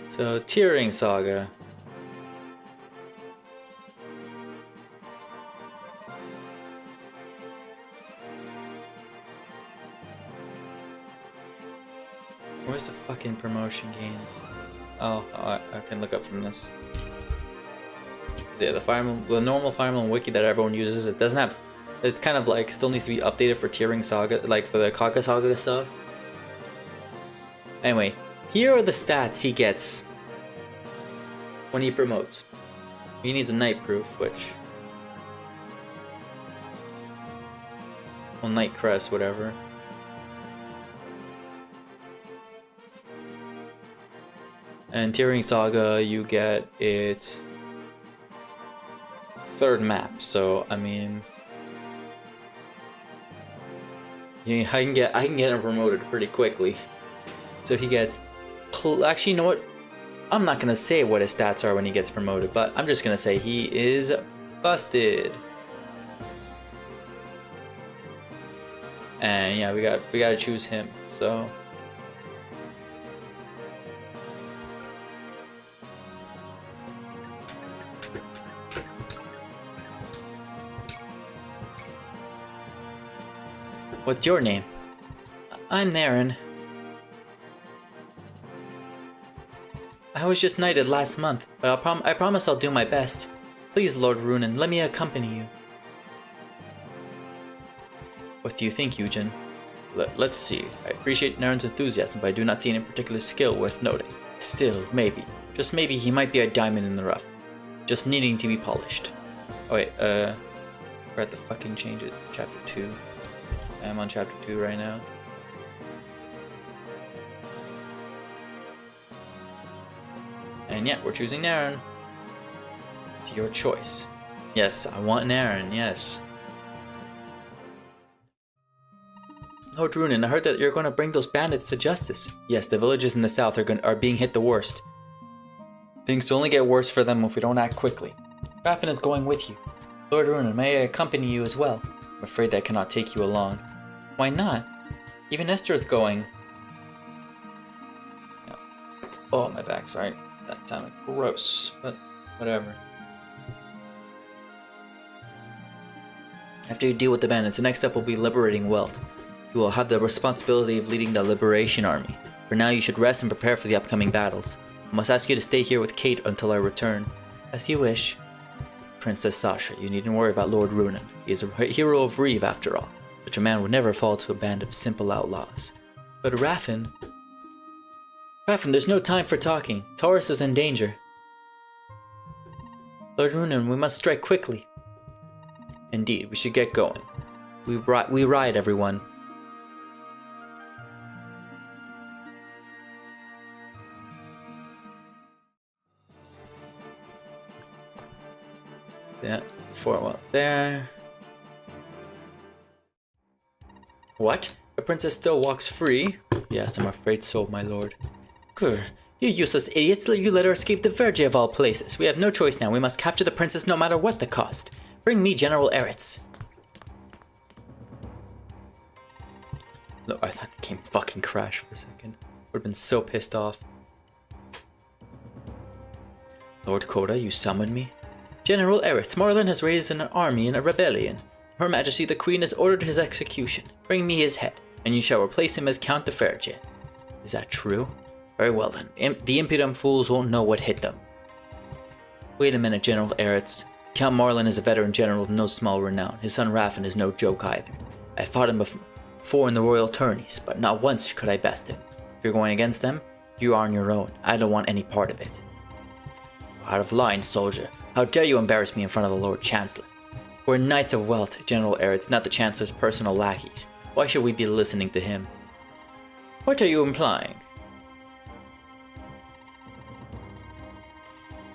So, tiering Saga. Where's the fucking promotion gains? Oh, I can look up from this. So yeah, the normal Fire Emblem wiki that everyone uses, it doesn't have. It's kind of like still needs to be updated for tiering Saga, like for the Kaka Saga stuff. Anyway, here are the stats he gets when he promotes. He needs a Knight proof, which... well, Knight Crest, whatever. And Tearing Saga, you get it... 3rd map, so, I mean... yeah, I can get him promoted pretty quickly. So he gets... actually, you know what? I'm not gonna say what his stats are when he gets promoted, but I'm just gonna say he is busted. And yeah, we gotta choose him. So what's your name? I'm Naren. I was just knighted last month, but I promise I'll do my best. Please, Lord Runen, let me accompany you. What do you think, Eugen? Let's see. I appreciate Naren's enthusiasm, but I do not see any particular skill worth noting. Still, maybe. Just maybe he might be a diamond in the rough. Just needing to be polished. Oh wait, forgot to fucking change it. Chapter 2. I'm on chapter 2 right now. And yeah, we're choosing Naren. It's your choice. Yes, I want Naren, yes. Lord Runen, I heard that you're going to bring those bandits to justice. Yes, the villages in the south are being hit the worst. Things will only get worse for them if we don't act quickly. Raffen is going with you. Lord Runen, may I accompany you as well? I'm afraid that I cannot take you along. Why not? Even Esther is going. Oh, my back, sorry. That sounded gross, but whatever. After you deal with the bandits, the next step will be liberating Welt. You will have the responsibility of leading the Liberation Army. For now, you should rest and prepare for the upcoming battles. I must ask you to stay here with Kate until I return. As you wish. Princess Sasha, you needn't worry about Lord Runen. He is a hero of Reeve, after all. Such a man would never fall to a band of simple outlaws. But Raffen... Raffen, there's no time for talking. Taurus is in danger. Lord Runen, we must strike quickly. Indeed, we should get going. We ride, everyone. So yeah, 4 up there. What? The princess still walks free? Yes, I'm afraid so, my lord. Grr, you useless idiots, you let her escape the Verge of all places. We have no choice now. We must capture the princess no matter what the cost. Bring me General Eretz. No, I thought the game fucking crashed for a second. Would've been so pissed off. Lord Coda, you summoned me? General Eretz, Marlin has raised an army in a rebellion. Her Majesty the Queen has ordered his execution. Bring me his head, and you shall replace him as Count de Ferge. Is that true? Very well then. The impudent fools won't know what hit them. Wait a minute, General Eretz. Count Marlin is a veteran general of no small renown. His son Raffen is no joke either. I fought him before in the royal tourneys, but not once could I best him. If you're going against them, you are on your own. I don't want any part of it. Out of line, soldier. How dare you embarrass me in front of the Lord Chancellor? We're Knights of Welt, General Eretz, not the Chancellor's personal lackeys. Why should we be listening to him? What are you implying?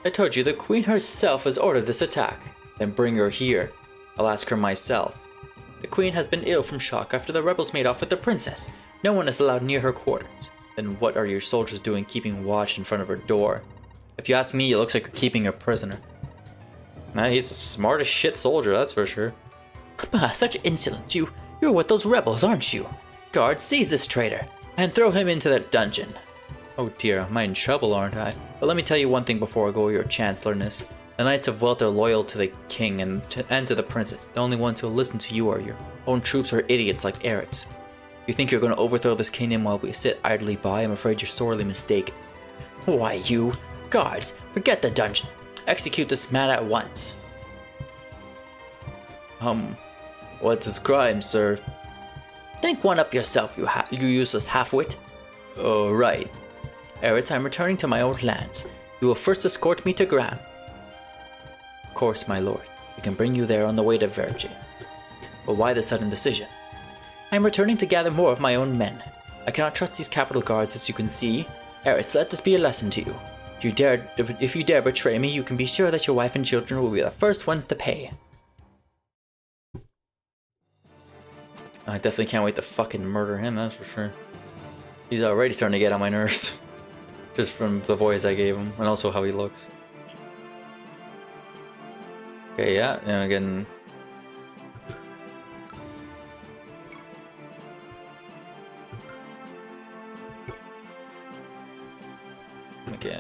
I told you the Queen herself has ordered this attack. Then bring her here. I'll ask her myself. The Queen has been ill from shock after the rebels made off with the princess. No one is allowed near her quarters. Then what are your soldiers doing keeping watch in front of her door? If you ask me, it looks like you're keeping her prisoner. Nah, he's a smart as shit soldier, that's for sure. Bah, such insolence. You're with those rebels, aren't you? Guards, seize this traitor and throw him into that dungeon. Oh dear, am I in trouble, aren't I? But let me tell you one thing before I go, your chancellorness. The Knights of Welt are loyal to the king and to the princess. The only ones who will listen to you are your own troops or idiots like Eretz. You think you're going to overthrow this kingdom while we sit idly by? I'm afraid you're sorely mistaken. Why, you guards, forget the dungeon. Execute this man at once. What's his crime, sir? Think one up yourself, you useless half-wit. Oh, right. Eretz, I'm returning to my old lands. You will first escort me to Gram. Of course, my lord. We can bring you there on the way to Virgin. But why the sudden decision? I am returning to gather more of my own men. I cannot trust these capital guards, as you can see. Eretz, let this be a lesson to you. If you dare betray me, you can be sure that your wife and children will be the first ones to pay. I definitely can't wait to fucking murder him, that's for sure. He's already starting to get on my nerves. Just from the voice I gave him, and also how he looks. Okay, yeah, and again... Okay.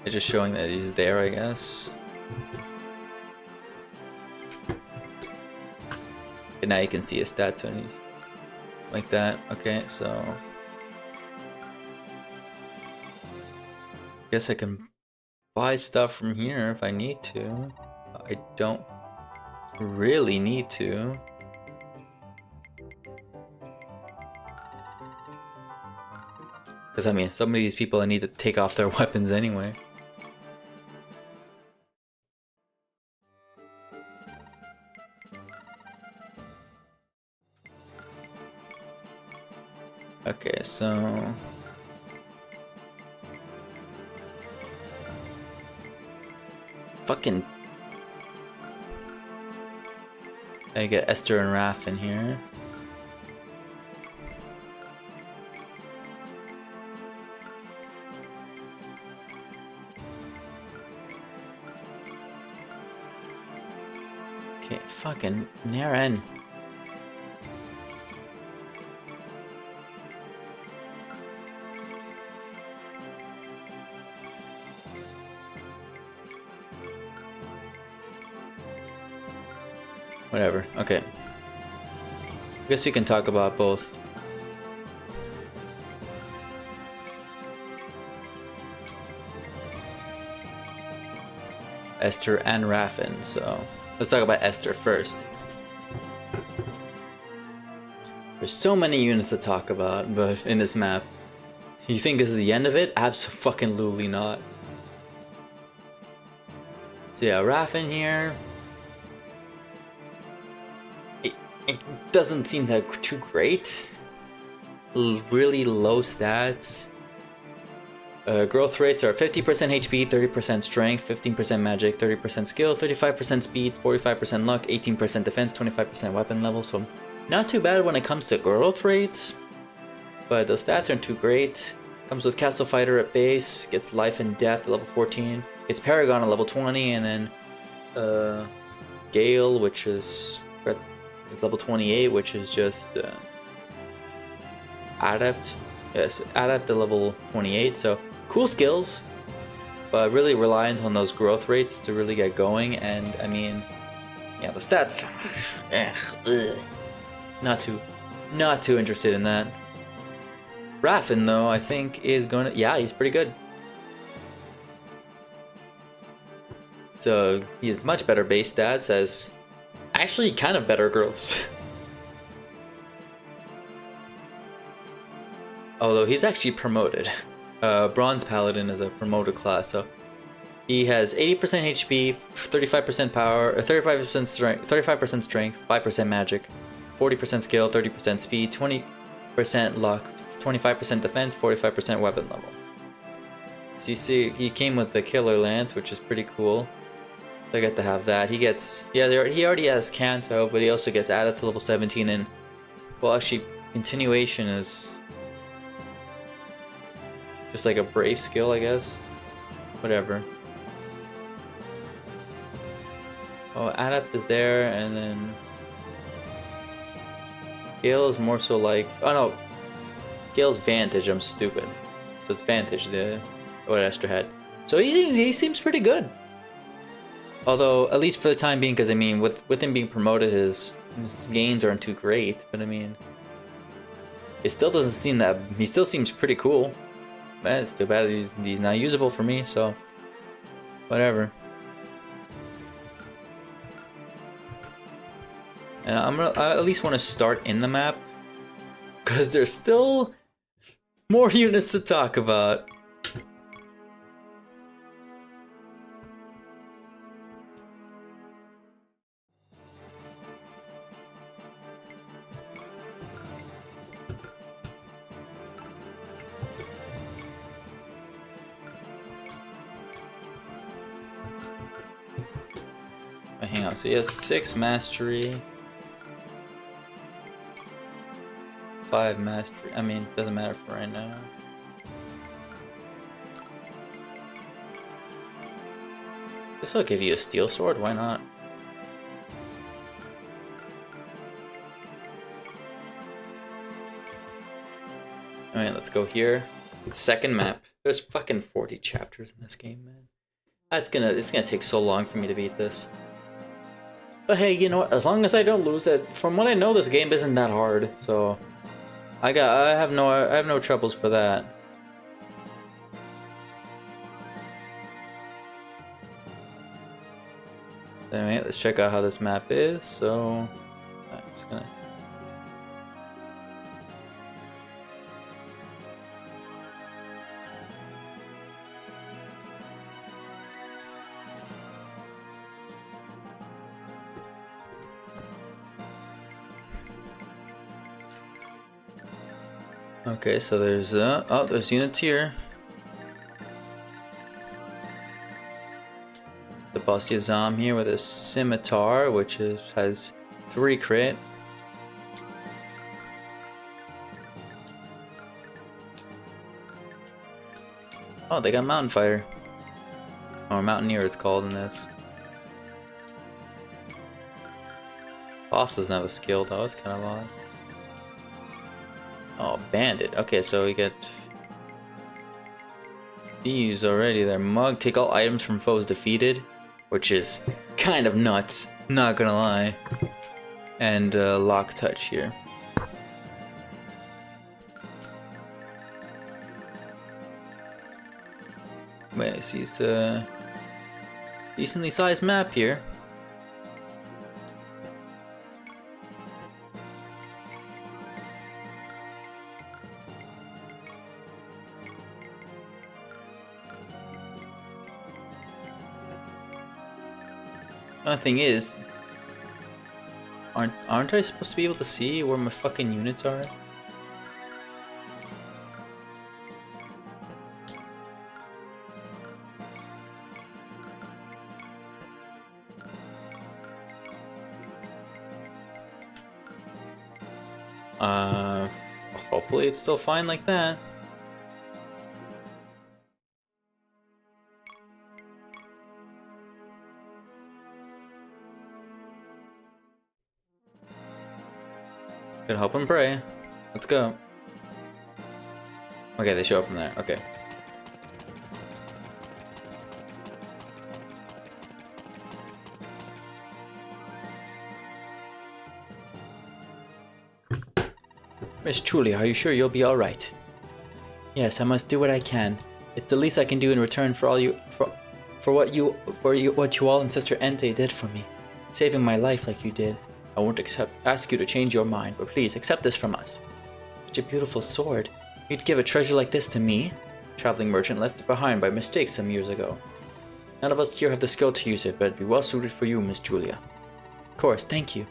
It's just showing that he's there, I guess. And now you can see his stats and he's like that. Okay, so guess I can buy stuff from here if I need to. I don't really need to. Because I mean, some of these people I need to take off their weapons anyway. Okay, so fucking I get Esther and Raph in here. Okay, fucking Naren. Whatever, okay. I guess we can talk about both. Esther and Raffin, so let's talk about Esther first. There's so many units to talk about, but in this map. You think this is the end of it? Abso-fucking-lutely not. So yeah, Raffin here. It doesn't seem that too great. Really low stats. Growth rates are 50% HP, 30% strength, 15% magic, 30% skill, 35% speed, 45% luck, 18% defense, 25% weapon level. So not too bad when it comes to growth rates. But those stats aren't too great. Comes with Castle Fighter at base, gets life and death at level 14. Gets Paragon at level 20, and then Gale, which is level 28, which is just Adept. Yes, Adept at level 28. So cool skills, but really reliant on those growth rates to really get going. And I mean, yeah, the stats. Not too interested in that. Raffin though, I think is gonna. Yeah, he's pretty good. So he has much better base stats, as actually kind of better growths. Although he's actually promoted. Bronze Paladin is a promoted class, so he has 80% HP, 35% power, 35% strength, 5% magic, 40% skill, 30% speed, 20% luck, 25% defense, 45% weapon level. So you see, he came with the Killer Lance, which is pretty cool. I get to have that. He gets, yeah, he already has Kanto, but he also gets added to level 17, and well, actually, continuation is just like a brave skill, I guess. Whatever. Oh, Adept is there, and then Gale is more so like, oh no, Gale's Vantage. I'm stupid. So it's Vantage, what Esther had. So he seems pretty good. Although, at least for the time being, because I mean, with him being promoted, his gains aren't too great. But I mean, it still doesn't seem that. He still seems pretty cool. Man, it's too bad he's not usable for me. So, whatever. And I at least want to start in the map, because there's still more units to talk about. hang on. So he has 6 mastery. 5 mastery. I mean, doesn't matter for right now. Guess I'll give you a steel sword, why not? Alright, let's go here. Second map. There's fucking 40 chapters in this game, man. It's gonna take so long for me to beat this. But hey, you know what? As long as I don't lose it, from what I know, this game isn't that hard. So I have no troubles for that. Alright, let's check out how this map is. So I'm just gonna. Okay, so there's there's units here. The boss Yazam here with a scimitar, which has 3 crit. Oh, they got Mountain Fighter. Or Mountaineer it's called in this. Boss doesn't have a skill though, it's kind of odd. Oh, Bandit. Okay, so we get thieves already there. Mug, take all items from foes defeated, which is kind of nuts, not gonna lie. And lock touch here. Wait, I see it's a decently sized map here. The thing is, aren't I supposed to be able to see where my fucking units are? Hopefully it's still fine like that. Good, hope and pray. Let's go. Okay, they show up from there. Okay. Miss Julia, are you sure you'll be all right? Yes, I must do what I can. It's the least I can do in return for what you all and Sister Entei did for me, saving my life like you did. I won't ask you to change your mind, but please accept this from us. Such a beautiful sword. You'd give a treasure like this to me? Traveling merchant left it behind by mistake some years ago. None of us here have the skill to use it, but it'd be well suited for you, Miss Julia. Of course, thank you.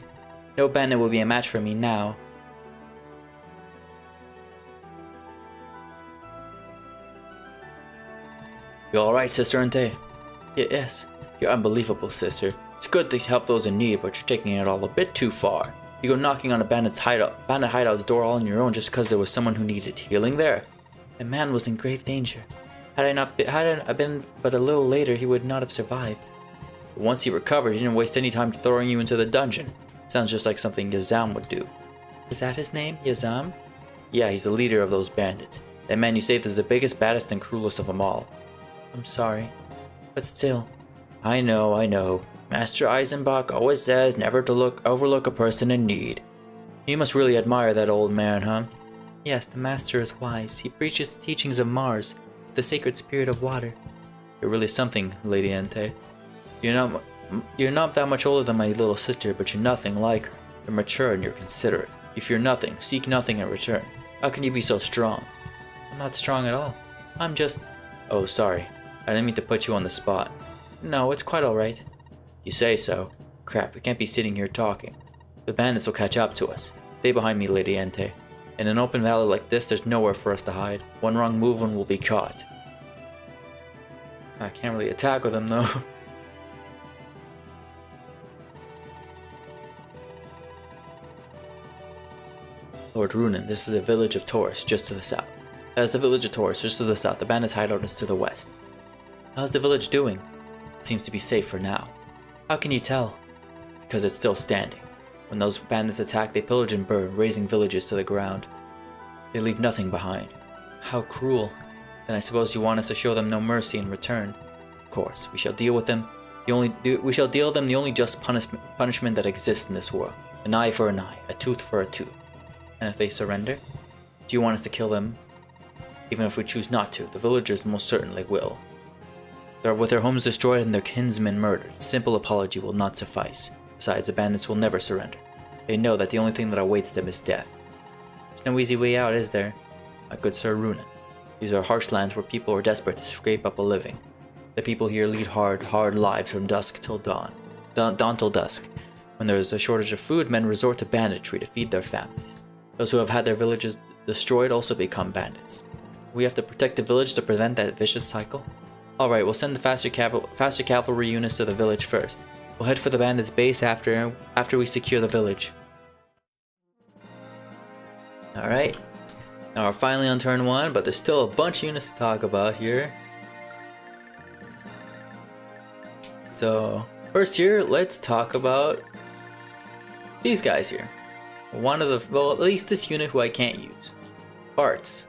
No bandit will be a match for me now. You alright, Sister Entei? Yes. You're unbelievable, sister. It's good to help those in need, but you're taking it all a bit too far. You go knocking on a bandit hideout's door all on your own just because there was someone who needed healing there. A man was in grave danger. Had I been but a little later, he would not have survived. But once he recovered, he didn't waste any time throwing you into the dungeon. Sounds just like something Yazam would do. Is that his name, Yazam? Yeah, he's the leader of those bandits. That man you saved is the biggest, baddest, and cruelest of them all. I'm sorry, but still. I know. Master Eisenbach always says never to overlook a person in need. You must really admire that old man, huh? Yes, the master is wise. He preaches the teachings of Mars, the sacred spirit of water. You're really something, Lady Entei. You're not that much older than my little sister, but you're nothing like her. You're mature and you're considerate. If you're nothing, seek nothing in return. How can you be so strong? I'm not strong at all. I'm just... Oh, sorry. I didn't mean to put you on the spot. No, it's quite alright. You say so. Crap, we can't be sitting here talking. The bandits will catch up to us. Stay behind me, Lady Entei. In an open valley like this, there's nowhere for us to hide. One wrong move and we'll be caught. I can't really attack with them, though. Lord Runen, this is a village of Taurus, just to the south. That is the village of Taurus, just to the south. The bandits' hideout is to the west. How's the village doing? It seems to be safe for now. How can you tell? Because it's still standing. When those bandits attack, they pillage and burn, razing villages to the ground. They leave nothing behind. How cruel. Then I suppose you want us to show them no mercy in return. Of course, we shall deal them the only just punishment that exists in this world. An eye for an eye, a tooth for a tooth. And if they surrender, do you want us to kill them? Even if we choose not to, the villagers most certainly will. With their homes destroyed and their kinsmen murdered, a simple apology will not suffice. Besides, the bandits will never surrender. They know that the only thing that awaits them is death. There's no easy way out, is there? My good Sir Runen. These are harsh lands where people are desperate to scrape up a living. The people here lead hard lives from dusk till dawn. Dawn till dusk. When there is a shortage of food, men resort to banditry to feed their families. Those who have had their villages destroyed also become bandits. We have to protect the village to prevent that vicious cycle. Alright, we'll send the faster cavalry units to the village first. We'll head for the bandits' base after we secure the village. Alright. Now we're finally on turn 1, but there's still a bunch of units to talk about here. So, first here, let's talk about these guys here. Well, at least this unit who I can't use. Barts.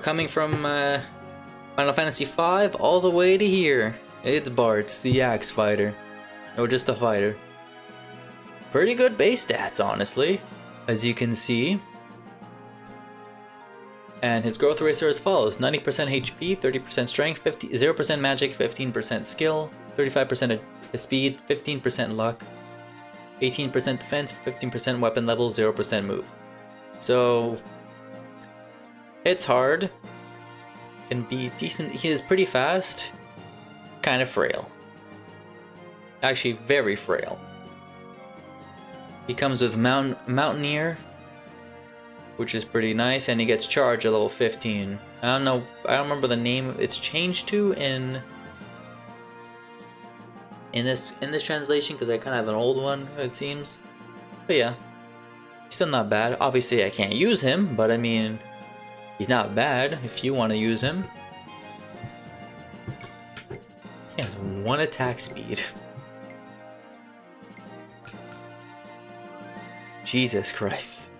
Coming from Final Fantasy V all the way to here. It's Barts, the axe fighter. Or just a fighter. Pretty good base stats, honestly, as you can see. And his growth rates are as follows: 90% HP, 30% strength, 0% magic, 15% skill, 35% speed, 15% luck, 18% defense, 15% weapon level, 0% move. So it's hard. Can be decent. He is pretty fast. Kind of frail. Actually, very frail. He comes with Mountaineer, which is pretty nice, and he gets charge at level 15. I don't remember the name it's changed to in this translation, because I kind of have an old one, it seems. But yeah, he's still not bad. Obviously, I can't use him, but I mean, he's not bad if you want to use him. He has 1 attack speed. Jesus Christ.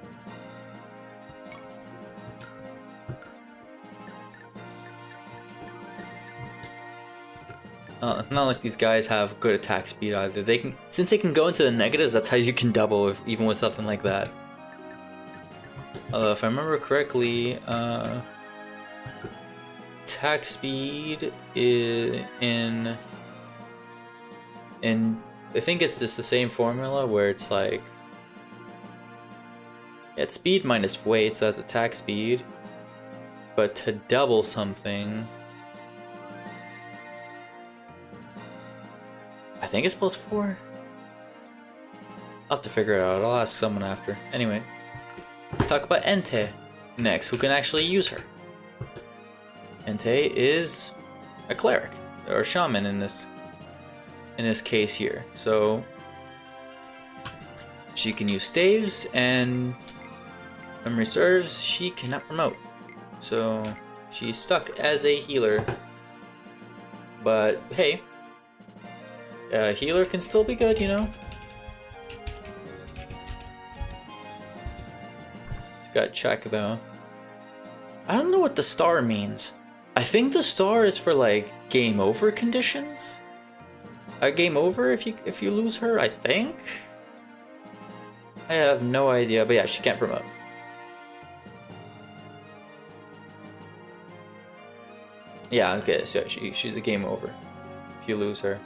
It's not like these guys have good attack speed either. Since they can go into the negatives, that's how you can double even with something like that. Although if I remember correctly, attack speed is in I think it's just the same formula where it's like, yeah, it's speed minus weight, so that's attack speed. But to double something, I think it's +4. I'll have to figure it out. I'll ask someone after. Anyway, let's talk about Entei next, who can actually use her. Entei is a cleric, or shaman in this case here. So she can use staves, and if memory serves, she cannot promote. So she's stuck as a healer. But hey, a healer can still be good, you know? Gotta check though. I don't know what the star means. I think the star is for like game over conditions. Game over if you lose her, I think. I have no idea, but yeah, she can't promote. Yeah, okay, so she's a game over if you lose her.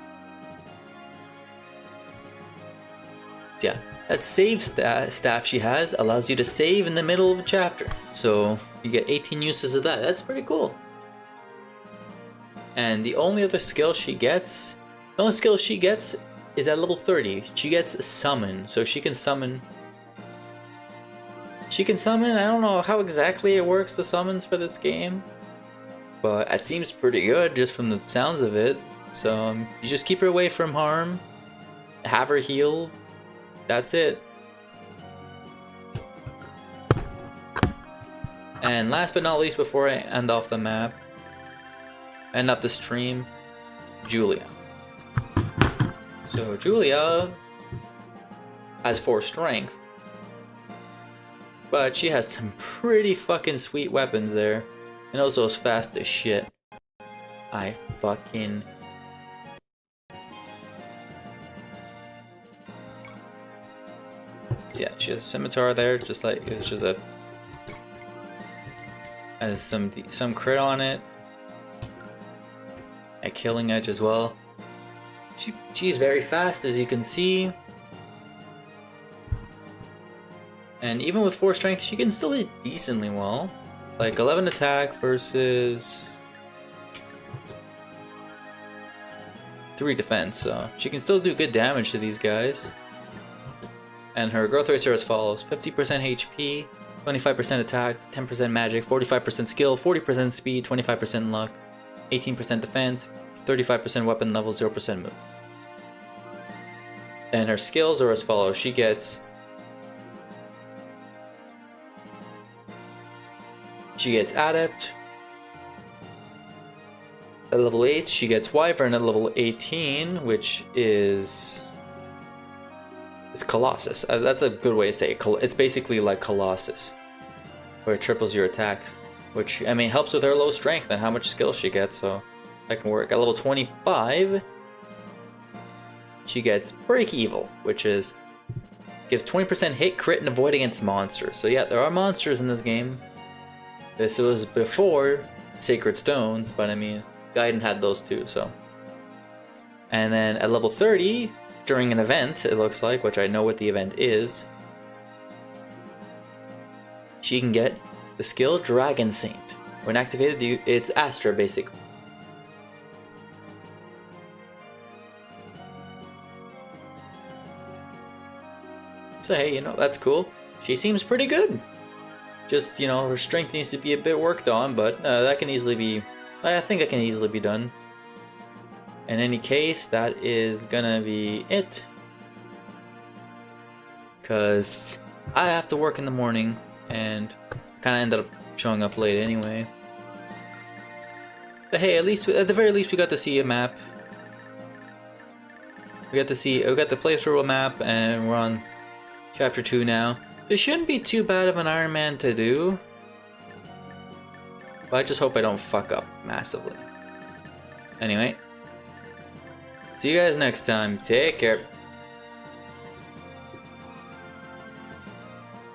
Yeah, that save staff she has allows you to save in the middle of a chapter. So you get 18 uses of that. That's pretty cool. And the only other skill she gets, is at level 30. She gets summon, so she can summon. I don't know how exactly it works, the summons for this game, but it seems pretty good just from the sounds of it. So you just keep her away from harm, have her heal. That's it. And last but not least, before I end off the map, end up the stream, Julia. So Julia has 4 strength, but she has some pretty fucking sweet weapons there, and also is fast as shit. I fucking... So yeah, she has a scimitar there, just like it's just a has some crit on it, a killing edge as well. She's very fast, as you can see, and even with 4 strength, she can still hit decently well. Like 11 attack versus 3 defense, so she can still do good damage to these guys. And her growth rates are as follows: 50% HP, 25% attack, 10% magic, 45% skill, 40% speed, 25% luck, 18% defense, 35% weapon level, 0% move. And her skills are as follows: she gets Adept at level 8, she gets Wyvern at level 18, which is Colossus. That's a good way to say it. It's basically like Colossus, where it triples your attacks, which, I mean, helps with her low strength and how much skill she gets, so that can work. At level 25, she gets Break Evil, which is gives 20% hit, crit, and avoid against monsters. So yeah, there are monsters in this game. This was before Sacred Stones, but I mean, Gaiden had those too, so. And then at level 30, during an event, it looks like, which I know what the event is, she can get the skill Dragon Saint. When activated, it's Astra, basically. So hey, you know, that's cool. She seems pretty good. Just, you know, her strength needs to be a bit worked on, but that can easily be... I think that can easily be done. In any case, that is gonna be it. Because I have to work in the morning, and kind of ended up showing up late anyway. But hey, at the very least, we got to see a map. We got to play through a map, and we're on Chapter 2 now. This shouldn't be too bad of an Ironman to do. But I just hope I don't fuck up massively. Anyway. See you guys next time. Take care.